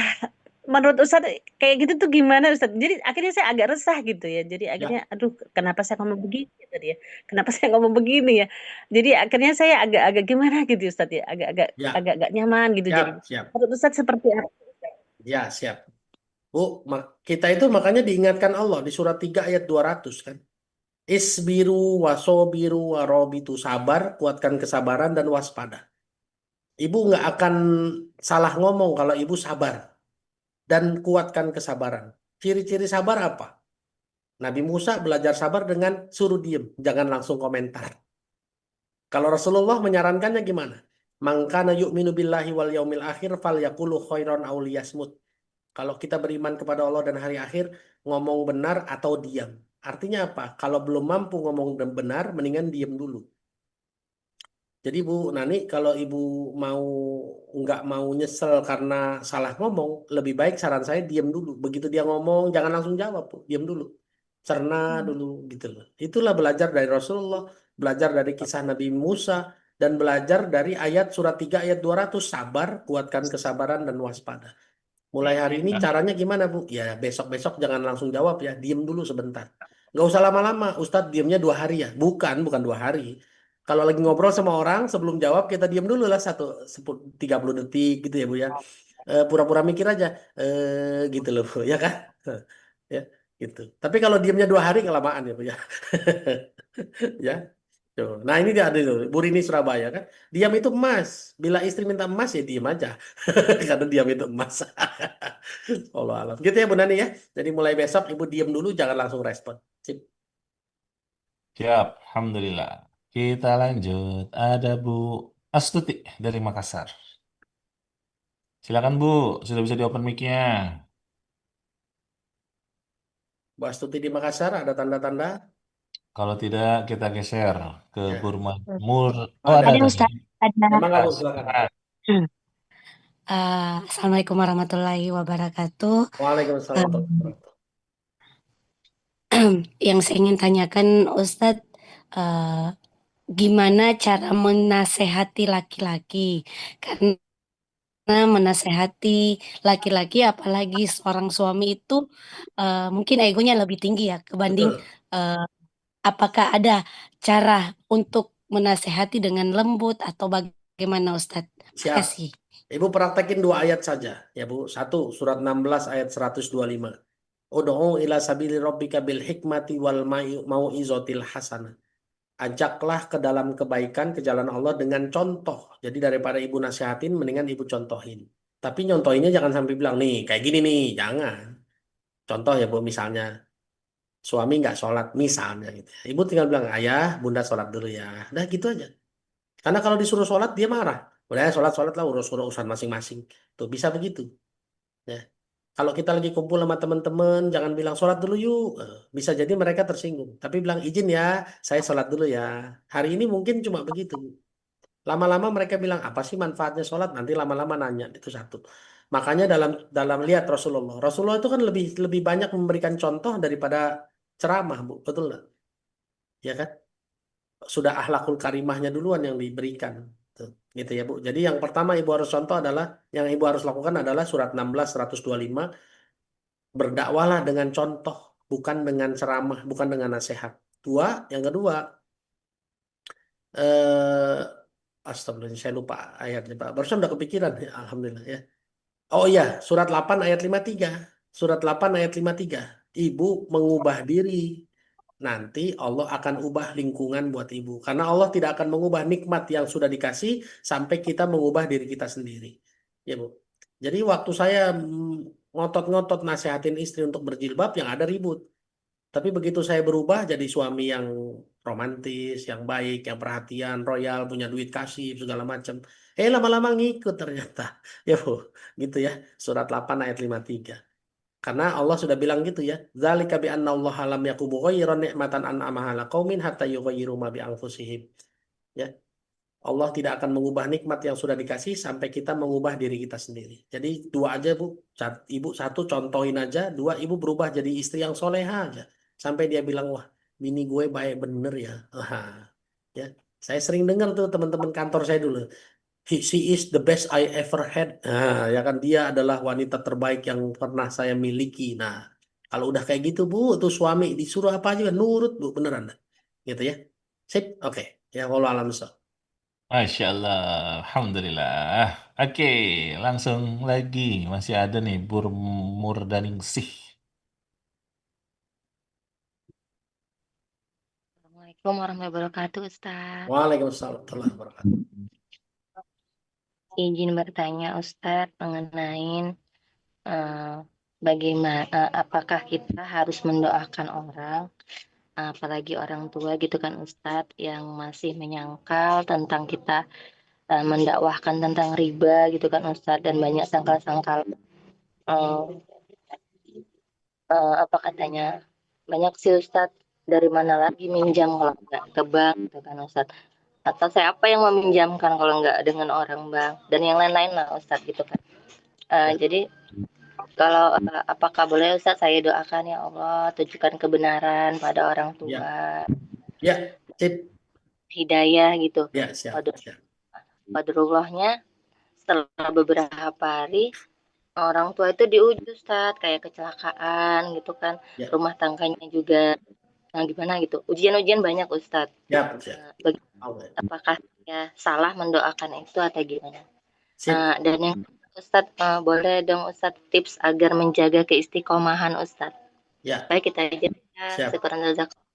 menurut Ustadz kayak gitu tuh gimana Ustadz? Jadi akhirnya saya agak resah gitu ya. Jadi akhirnya aduh kenapa saya ngomong begini tadi ya? Kenapa saya ngomong begini ya? Jadi akhirnya saya agak gimana gitu Ustadz ya. Agak gak nyaman gitu jadi. Siap. Menurut Ustadz seperti apa? Ya, siap. Bu, kita itu makanya diingatkan Allah di surat 3 ayat 200 kan. Isbiru wasobiru warobitu, sabar, kuatkan kesabaran dan waspada. Ibu nggak akan salah ngomong kalau ibu sabar dan kuatkan kesabaran. Ciri-ciri sabar apa? Nabi Musa belajar sabar dengan suruh diem, jangan langsung komentar. Kalau Rasulullah menyarankannya gimana? Mangkana yu'minu billahi wal yaumil akhir fal yakulu khairan aw liyasmut. Kalau kita beriman kepada Allah dan hari akhir, ngomong benar atau diam. Artinya apa? Kalau belum mampu ngomong benar, mendingan diam dulu. Jadi Bu Nani, kalau Ibu nggak mau nyesel karena salah ngomong, lebih baik saran saya diam dulu. Begitu dia ngomong, jangan langsung jawab, Bu. Diam dulu. Cerna dulu gitu loh. Itulah belajar dari Rasulullah, belajar dari kisah Nabi Musa, dan belajar dari ayat surat 3 ayat 200. Sabar, kuatkan kesabaran dan waspada. Mulai hari ini caranya gimana Bu? Ya besok-besok jangan langsung jawab ya, diem dulu sebentar. Nggak usah lama-lama, Ustadz diemnya 2 hari ya? Bukan 2 hari. Kalau lagi ngobrol sama orang sebelum jawab kita diam dulu lah 30 detik gitu ya Bu ya. Pura-pura mikir aja gitu loh Bu ya kan? Ya gitu. Tapi kalau diamnya 2 hari kelamaan ya Bu ya. Ya. Tuh. Nah ini dia ada tuh, Bu Rini Surabaya kan. Diam itu emas. Bila istri minta emas ya diam aja. Karena diam itu emas. Allah alam. Gitu ya Bu Nani ya. Jadi mulai besok Ibu diam dulu jangan langsung respon. Sip. Siap, Alhamdulillah. Kita lanjut. Ada Bu Astuti dari Makassar. Silakan Bu, sudah bisa di-open mic-nya. Bu Astuti di Makassar ada tanda-tanda? Kalau tidak, kita geser ke Ya. Burma Mur. Oh, ada. Ada Ustaz, nih. ada. Emang nggak Bu silakan. Assalamualaikum warahmatullahi wabarakatuh. Waalaikumsalam. Yang saya ingin tanyakan Ustadz, gimana cara menasehati laki-laki? Karena menasehati laki-laki apalagi seorang suami itu mungkin egonya lebih tinggi ya kebanding Betul. Apakah ada cara untuk menasehati dengan lembut atau bagaimana Ustadz? Siap. Makasih. Ibu praktekin 2 ayat saja ya Bu. 1 surat 16 ayat 125. Ud'u ila sabili rabbika bil hikmati wal mau'izatil hasanah. Ajaklah ke dalam kebaikan ke jalan Allah dengan contoh. Jadi daripada ibu nasihatin mendingan ibu contohin. Tapi nyontohinnya jangan sampai bilang nih kayak gini nih, jangan. Contoh ya Bu misalnya suami nggak sholat misalnya gitu. Ibu tinggal bilang ayah bunda sholat dulu ya. Udah gitu aja. Karena kalau disuruh sholat dia marah. Udah sholat lah urusan masing-masing. Tuh bisa begitu. Ya. Kalau kita lagi kumpul sama teman-teman, jangan bilang sholat dulu yuk. Bisa jadi mereka tersinggung. Tapi bilang izin ya, saya sholat dulu ya. Hari ini mungkin cuma begitu. Lama-lama mereka bilang apa sih manfaatnya sholat? Nanti lama-lama nanya itu satu. Makanya dalam lihat Rasulullah. Rasulullah itu kan lebih lebih banyak memberikan contoh daripada ceramah, Bu. Betul nggak? Ya kan? Sudah akhlakul karimahnya duluan yang diberikan. Tuh, gitu ya Bu. Jadi yang pertama Ibu harus contoh adalah, yang Ibu harus lakukan adalah surat 16, 125, berdakwahlah dengan contoh, bukan dengan ceramah, bukan dengan nasihat. Yang kedua, astagfirullah, saya lupa ayatnya Pak. Barusan udah kepikiran, ya, alhamdulillah ya. Oh iya, surat 8 ayat 53. Surat 8 ayat 53. Ibu mengubah diri. Nanti Allah akan ubah lingkungan buat ibu. Karena Allah tidak akan mengubah nikmat yang sudah dikasih sampai kita mengubah diri kita sendiri. Ya Bu. Jadi waktu saya ngotot-ngotot nasihatin istri untuk berjilbab yang ada ribut. Tapi begitu saya berubah jadi suami yang romantis, yang baik, yang perhatian, royal, punya duit kasih, segala macam. Lama-lama ngikut ternyata. Ya Bu, gitu ya. Surat 8 ayat 53. Karena Allah sudah bilang gitu ya. Dzalika bi anna Allah lam yakum ghayran ni'matan an'amaha 'ala qaumin hatta yughayyiru ma bi anfusihim. Ya. Allah tidak akan mengubah nikmat yang sudah dikasih sampai kita mengubah diri kita sendiri. Jadi 2 aja Bu. Ibu 1 contohin aja, 2 ibu berubah jadi istri yang soleha aja. Sampai dia bilang, wah bini gue baik bener ya. Ya. Saya sering dengar tuh teman-teman kantor saya dulu. She is the best I ever had. Nah, ya kan dia adalah wanita terbaik yang pernah saya miliki. Nah, kalau udah kayak gitu Bu, tuh suami disuruh apa aja nurut Bu, beneran. Gitu ya. Sip, oke. Ya Allah alam so. Masya Allah, Alhamdulillah. Oke, langsung lagi. Masih ada nih, Murdaningsih. Assalamualaikum warahmatullahi wabarakatuh, Ustaz. Waalaikumsalam warahmatullahi wabarakatuh. Izin bertanya, Ustaz, mengenai bagaimana, apakah kita harus mendoakan orang, apalagi orang tua gitu kan, Ustadz, yang masih menyangkal tentang kita mendakwahkan tentang riba gitu kan, Ustadz, dan banyak sangkal-sangkal apa katanya, banyak sih Ustadz, dari mana lagi minjam kalau nggak ke bank gitu kan, Ustadz, atau siapa yang meminjamkan kalau nggak dengan orang bank, dan yang lain-lain lah Ustadz gitu kan. Jadi kalau apakah boleh Ustaz saya doakan ya Allah tunjukkan kebenaran pada orang tua. Ya, sip. Hidayah gitu. Ya, siap. Padrullahnya setelah beberapa hari orang tua itu diuji Ustaz, kayak kecelakaan gitu kan. Rumah tangganya juga gimana gitu. Ujian-ujian banyak Ustaz. apakah saya salah mendoakan itu atau gimana? Sip. Dan yang Ustadz, boleh dong Ustadz tips agar menjaga keistiqomahan Ustadz? Ya. Baik, kita aja. Siap. Syukuran jazakallah.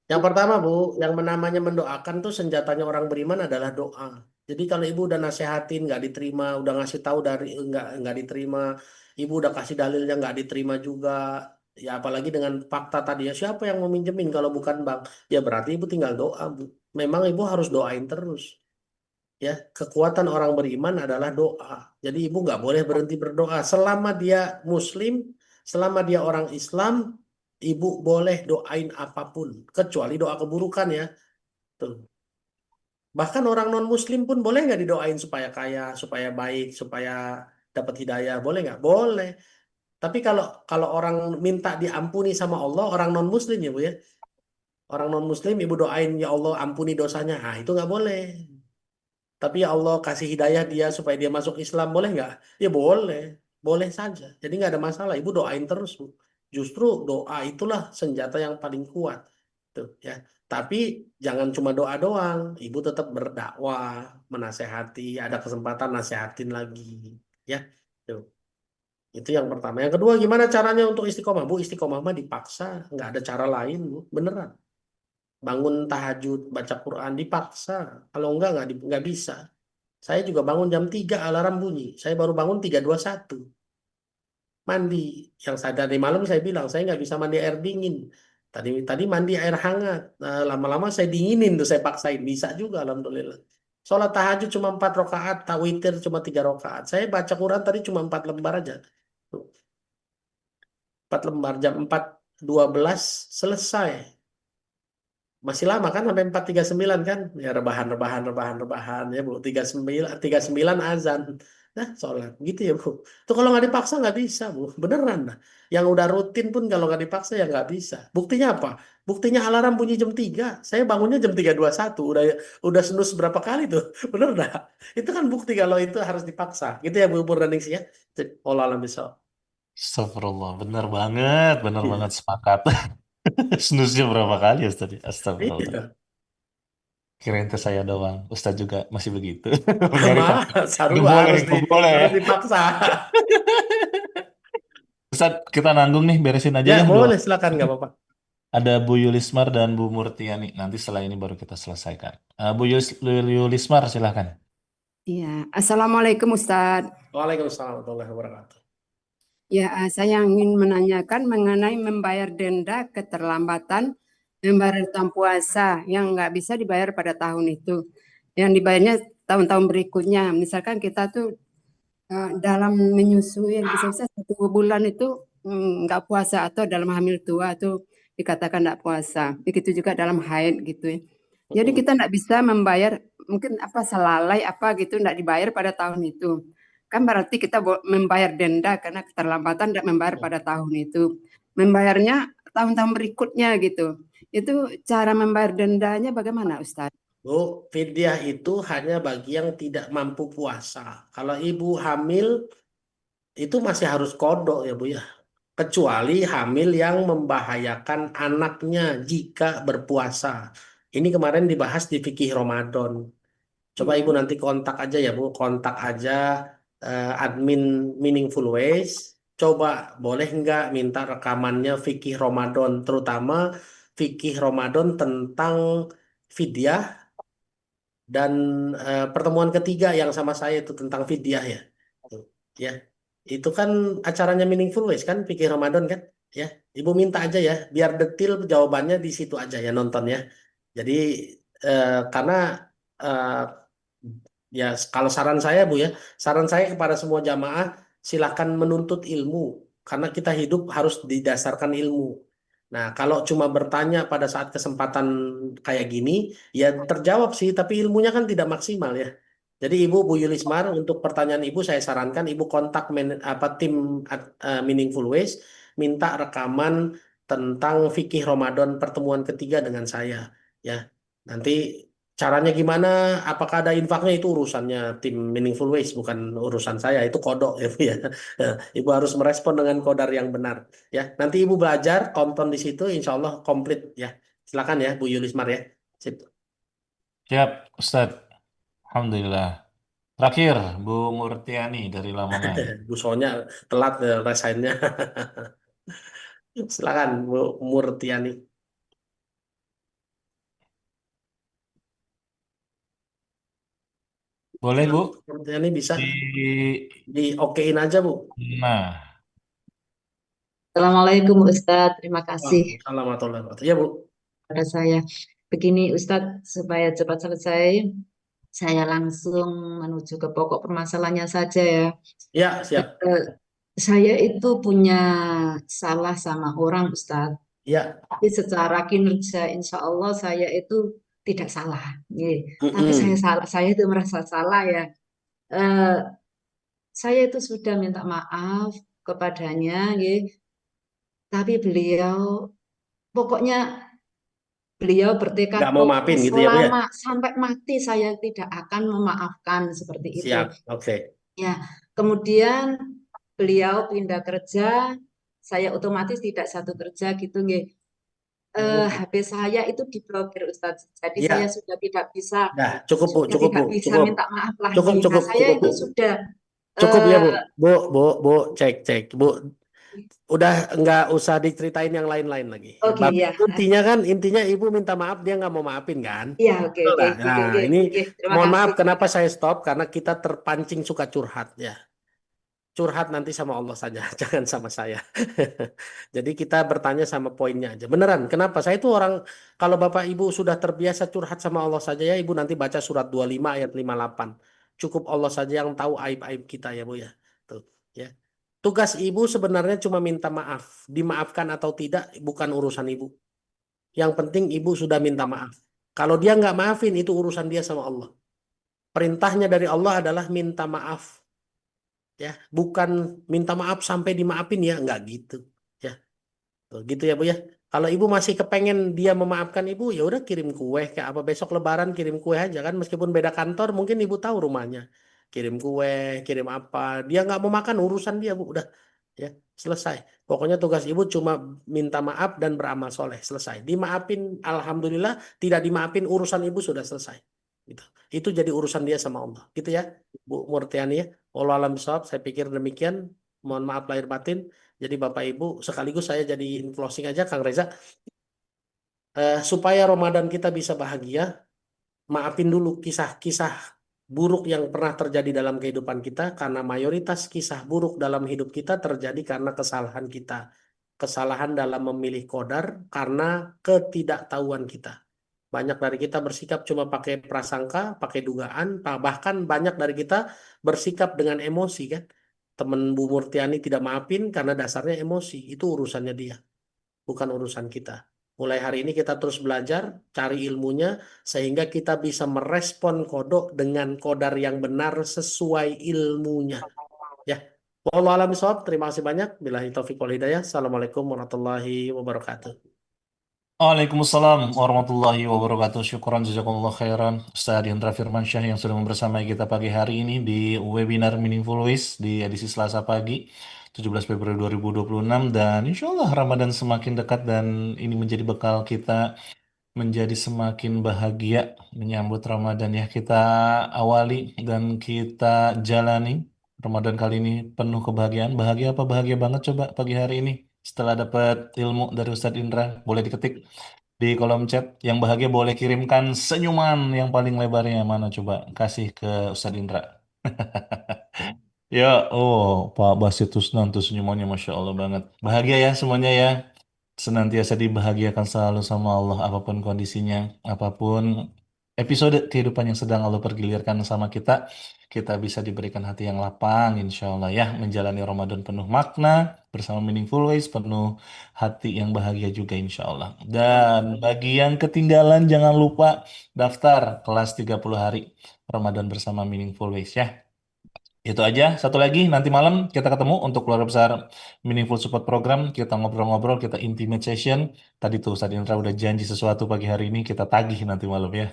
Yang pertama, Bu, yang namanya mendoakan tuh senjatanya orang beriman adalah doa. Jadi kalau ibu udah nasehatin nggak diterima, udah ngasih tahu dari nggak diterima, ibu udah kasih dalilnya nggak diterima juga, ya apalagi dengan fakta tadi ya siapa yang mau minjemin kalau bukan bank, ya berarti ibu tinggal doa, Bu. Memang ibu harus doain terus. Ya, kekuatan orang beriman adalah doa. Jadi ibu nggak boleh berhenti berdoa selama dia Muslim, selama dia orang Islam, ibu boleh doain apapun, kecuali doa keburukan ya. Tuh. Bahkan orang non-Muslim pun boleh nggak didoain supaya kaya, supaya baik, supaya dapat hidayah, boleh nggak? Boleh. Tapi kalau kalau orang minta diampuni sama Allah, orang non-Muslim ya Bu ya, orang non-Muslim ibu doain ya Allah ampuni dosanya, ah itu nggak boleh. Tapi ya Allah kasih hidayah dia supaya dia masuk Islam, boleh nggak? Ya boleh, boleh saja. Jadi nggak ada masalah. Ibu doain terus, Bu. Justru doa itulah senjata yang paling kuat, tuh ya. Tapi jangan cuma doa doang. Ibu tetap berdakwah, menasehati. Ada kesempatan nasehatin lagi, ya. Tuh. Itu yang pertama. Yang kedua, gimana caranya untuk istiqomah? Bu, istiqomah mah dipaksa, nggak ada cara lain, Bu. Beneran. Bangun tahajud, baca Quran dipaksa. Kalau nggak bisa. Saya juga bangun jam 3 alarm bunyi. Saya baru bangun 3:21. Mandi. Yang saya dari malam saya bilang saya nggak bisa mandi air dingin. Tadi tadi mandi air hangat. Nah, lama-lama saya dinginin tuh saya paksain. Bisa juga alhamdulillah. Sholat tahajud cuma 4 rakaat, witir cuma 3 rakaat. Saya baca Quran tadi cuma 4 lembar aja. Tuh, 4 lembar jam 4:12 selesai. Masih lama kan sampai 4:39 kan? Ya rebahan ya Bu. 39 azan. Nah, sholat gitu ya Bu. Itu kalau nggak dipaksa nggak bisa Bu. Beneran nah. Yang udah rutin pun kalau nggak dipaksa ya nggak bisa. Buktinya apa? Buktinya alarm bunyi jam 3. Saya bangunnya jam 3:21. Udah snooze berapa kali tuh? Bener dah. Itu kan bukti kalau itu harus dipaksa. Gitu ya Bu Purnaningsih ya. Allah alam bisa. Astagfirullah, benar banget Iya. sepakat. Snooze-nya berapa kali Ustaz? Astagfirullah. Iya. Kirain ke saya doang. Ustaz juga masih begitu. Mas, Nggak boleh, nggak boleh. harus dipaksa. Ustaz, kita nanggung nih, beresin aja Ya, ya doa. boleh silakan nggak apa-apa. Ada Bu Yulismar dan Bu Murtiani. Nanti setelah ini baru kita selesaikan. Bu Yulismar, silahkan. Iya, Assalamualaikum Ustadz. Waalaikumsalam warahmatullahi wabarakatuh. Ya, saya ingin menanyakan mengenai membayar denda keterlambatan membayar utang puasa yang nggak bisa dibayar pada tahun itu, yang dibayarnya tahun-tahun berikutnya. Misalkan kita tuh dalam menyusui bisa-bisa 1 bulan itu nggak puasa atau dalam hamil tua tuh dikatakan nggak puasa. Begitu juga dalam haid gitu ya. Jadi kita nggak bisa membayar mungkin apa selalai apa gitu nggak dibayar pada tahun itu. Kan berarti kita membayar denda karena keterlambatan tidak membayar pada tahun itu. Membayarnya tahun-tahun berikutnya gitu. Itu cara membayar dendanya bagaimana Ustaz? Bu, fidyah itu hanya bagi yang tidak mampu puasa. Kalau ibu hamil itu masih harus kodok ya Bu ya. Kecuali hamil yang membahayakan anaknya jika berpuasa. Ini kemarin dibahas di fikih Ramadan. Coba Ibu nanti kontak aja ya Bu, kontak aja admin Meaningful Ways. Coba boleh nggak minta rekamannya fikih Ramadan, terutama fikih Ramadan tentang fidyah dan pertemuan ketiga yang sama saya itu tentang fidyah ya. Tuh, ya. Itu kan acaranya Meaningful Ways kan fikih Ramadan kan? Ya, Ibu minta aja ya, biar detail jawabannya di situ aja ya nonton ya. Jadi karena eh, ya kalau saran saya Bu ya, saran saya kepada semua jamaah silahkan menuntut ilmu karena kita hidup harus didasarkan ilmu. Nah, kalau cuma bertanya pada saat kesempatan kayak gini, ya terjawab sih, tapi ilmunya kan tidak maksimal ya. Jadi Ibu Bu Yulismar untuk pertanyaan Ibu saya sarankan Ibu kontak tim Meaningful Ways, minta rekaman tentang fikih Ramadan pertemuan ketiga dengan saya ya. Nanti caranya gimana? Apakah ada infaknya itu urusannya tim Meaningful Ways, bukan urusan saya. Itu kodok ya Bu ya. Ibu harus merespon dengan kodar yang benar ya. Nanti Ibu belajar, tonton di situ, insya Allah komplit ya. Silakan ya Bu Yulismar ya. Sip. Siap, Ustadz. Alhamdulillah. Terakhir, Bu Murtiani dari Lamongan. Bu Sonya telat rasainnya. Silakan Bu Murtiani. Boleh, Bu? Murtiani bisa Di... di-okein aja Bu. Nah, Assalamualaikum Ustadz, terima kasih Waalaikumsalam warahmatullahi wabarakatuh. Ya Bu. pada saya. Begini Ustadz, supaya cepat selesai, saya langsung menuju ke pokok permasalahannya saja ya. Ya, siap. Saya itu punya salah sama orang Ustadz. Ya. Tapi secara kinerja insya Allah saya itu tidak salah. Tapi saya itu merasa salah ya. Saya itu sudah minta maaf kepadanya, tapi pokoknya beliau bertekad Nggak mau maafin gitu ya Bu ya? selama sampai mati saya tidak akan memaafkan seperti itu. Siap, oke. Ya, kemudian beliau pindah kerja, saya otomatis tidak satu kerja gitu, HP saya itu diblokir Ustadz. Jadi Ya. saya sudah tidak bisa, Dah, cukup Bu, sudah cukup tidak Bu, bisa cukup. minta maaf lagi. Cukup, Nah, cukup, saya cukup itu Bu. sudah Cukup ya Bu. eh, Bu, cek. Bu, udah nggak usah diceritain yang lain-lain lagi. Oke, ya. Intinya Ibu minta maaf, dia nggak mau maafin kan? Iya, oke, Betul oke, lah. oke, Nah, oke, ini oke. Terima mohon kasih. maaf kenapa saya stop, karena kita terpancing suka curhat ya. Curhat nanti sama Allah saja, jangan sama saya. Jadi kita bertanya sama poinnya aja. Beneran, kenapa? Saya itu orang, kalau Bapak Ibu sudah terbiasa curhat sama Allah saja ya, Ibu nanti baca surat 25 ayat 58. Cukup Allah saja yang tahu aib-aib kita ya Bu ya. Tuh, ya. Tugas Ibu sebenarnya cuma minta maaf. Dimaafkan atau tidak bukan urusan Ibu. Yang penting Ibu sudah minta maaf. Kalau dia nggak maafin, itu urusan dia sama Allah. Perintahnya dari Allah adalah minta maaf. Ya, bukan minta maaf sampai dimaafin ya, nggak gitu. Ya, tuh, gitu ya Bu ya. Kalau Ibu masih kepengen dia memaafkan Ibu, ya udah kirim kue kayak apa, besok Lebaran kirim kue aja kan, meskipun beda kantor, mungkin Ibu tahu rumahnya. Kirim kue, kirim apa, dia nggak mau makan urusan dia Bu, udah ya selesai. Pokoknya tugas Ibu cuma minta maaf dan beramal soleh, selesai. Dimaafin, alhamdulillah. Tidak dimaafin, urusan Ibu sudah selesai. Gitu. Itu jadi urusan dia sama Allah. Gitu ya, Bu Murtiani ya. Wallahu alam bishawab, saya pikir demikian. Mohon maaf lahir batin. Jadi Bapak Ibu, sekaligus saya jadiin closing aja Kang Reza. Supaya Ramadan kita bisa bahagia, maafin dulu kisah-kisah buruk yang pernah terjadi dalam kehidupan kita, karena mayoritas kisah buruk dalam hidup kita terjadi karena kesalahan kita. Kesalahan dalam memilih qadar karena ketidaktahuan kita. Banyak dari kita bersikap cuma pakai prasangka, pakai dugaan, bahkan banyak dari kita bersikap dengan emosi kan. Temen Bu Murtiani tidak maafin karena dasarnya emosi. Itu urusannya dia, bukan urusan kita. Mulai hari ini kita terus belajar, cari ilmunya, sehingga kita bisa merespon kodok dengan qadar yang benar sesuai ilmunya. Ya, wallahu a'lam bishawab. Terima kasih banyak. Billahi taufiq wal hidayah. Assalamualaikum warahmatullahi wabarakatuh. Waalaikumsalam warahmatullahi wabarakatuh. Syukran jazakallah khairan Ustaz Hendra Firmansyah yang sudah bersama kita pagi hari ini di webinar Meaningful Ways di edisi Selasa pagi 17 Februari 2026, dan insya Allah Ramadan semakin dekat dan ini menjadi bekal kita menjadi semakin bahagia menyambut Ramadan ya. Kita awali dan kita jalani Ramadan kali ini penuh kebahagiaan. Bahagia apa? Bahagia banget coba pagi hari ini. Setelah dapat ilmu dari Ustadz Indra, boleh diketik di kolom chat. Yang bahagia boleh kirimkan senyuman yang paling lebarnya mana coba. Kasih ke Ustadz Indra. Ya, oh Pak Basitusnan tuh senyumannya Masya Allah banget. Bahagia ya semuanya ya. Senantiasa dibahagiakan selalu sama Allah apapun kondisinya, apapun episode kehidupan yang sedang Allah pergilirkan sama kita. Kita bisa diberikan hati yang lapang insya Allah ya. Menjalani Ramadan penuh makna bersama Meaningful Ways, penuh hati yang bahagia juga insya Allah. Dan bagi yang ketinggalan jangan lupa daftar kelas 30 hari Ramadan bersama Meaningful Ways ya. Itu aja. Satu lagi, nanti malam kita ketemu untuk keluarga besar Meaningful Support Program. Kita ngobrol-ngobrol, kita intimate session. Tadi tuh Ustadz Indra udah janji sesuatu pagi hari ini, kita tagih nanti malam ya.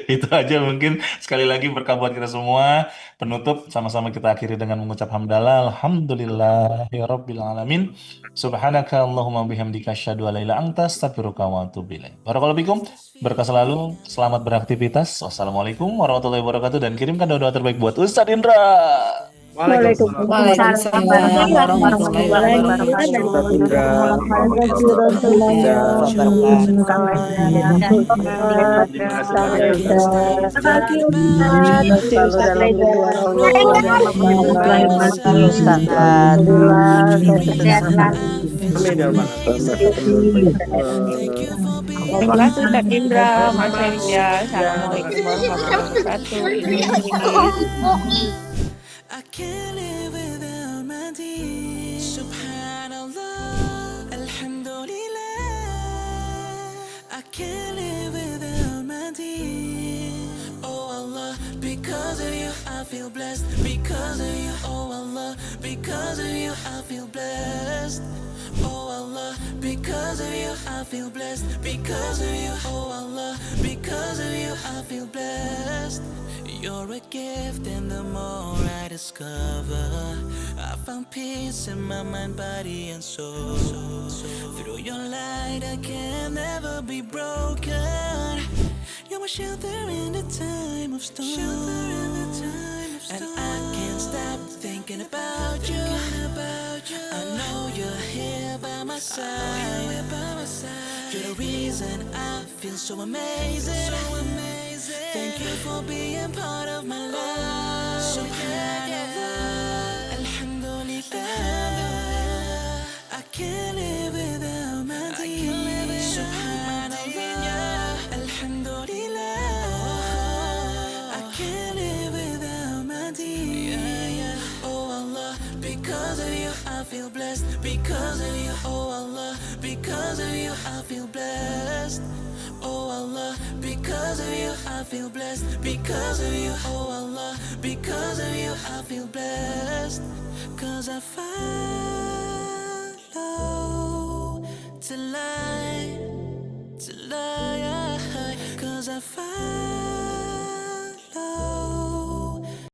Itu aja mungkin. Sekali lagi berkah buat kita semua. Penutup, sama-sama kita akhiri dengan mengucap hamdalah. Alhamdulillahirabbil alamin. Subhanaka Allahumma bihamdika asyhadu an la ilaha illa anta astaghfiruka wa atubu ilaik. Barakallahu fikum. Berkah selalu, selamat beraktivitas. Wassalamualaikum warahmatullahi wabarakatuh, dan kirimkan doa-doa terbaik buat Ustadz Indra. Waalaikumsalam warahmatullahi Terima kasih Kak Indra, Mas Elia. Assalamualaikum warahmatullahi wabarakatuh. I can't live without my deen. Subhanallah, Alhamdulillah. I can't live without my deen. Oh Allah, because of you I feel blessed. Because of you, oh Allah, because of you I feel blessed. Oh Allah, because of you I feel blessed. Because of you, oh Allah, because of you I feel blessed. You're a gift, and the more I discover, I found peace in my mind, body, and soul. Through your light, I can never be broken. You're my shelter in the time of storm. And I can't stop thinking about you. I know you're here by my side. You're the reason I feel so amazing. Thank you for being part of my life. Subhanallah, Alhamdulillah. I can't live without my deen. Subhanallah, Alhamdulillah. I can't live without my deen. Oh Allah, because of you I feel blessed. Because of you, oh Allah, because of you I feel blessed. Oh Allah, because of you I feel blessed. Because of you, oh Allah, because of you I feel blessed. 'Cause I find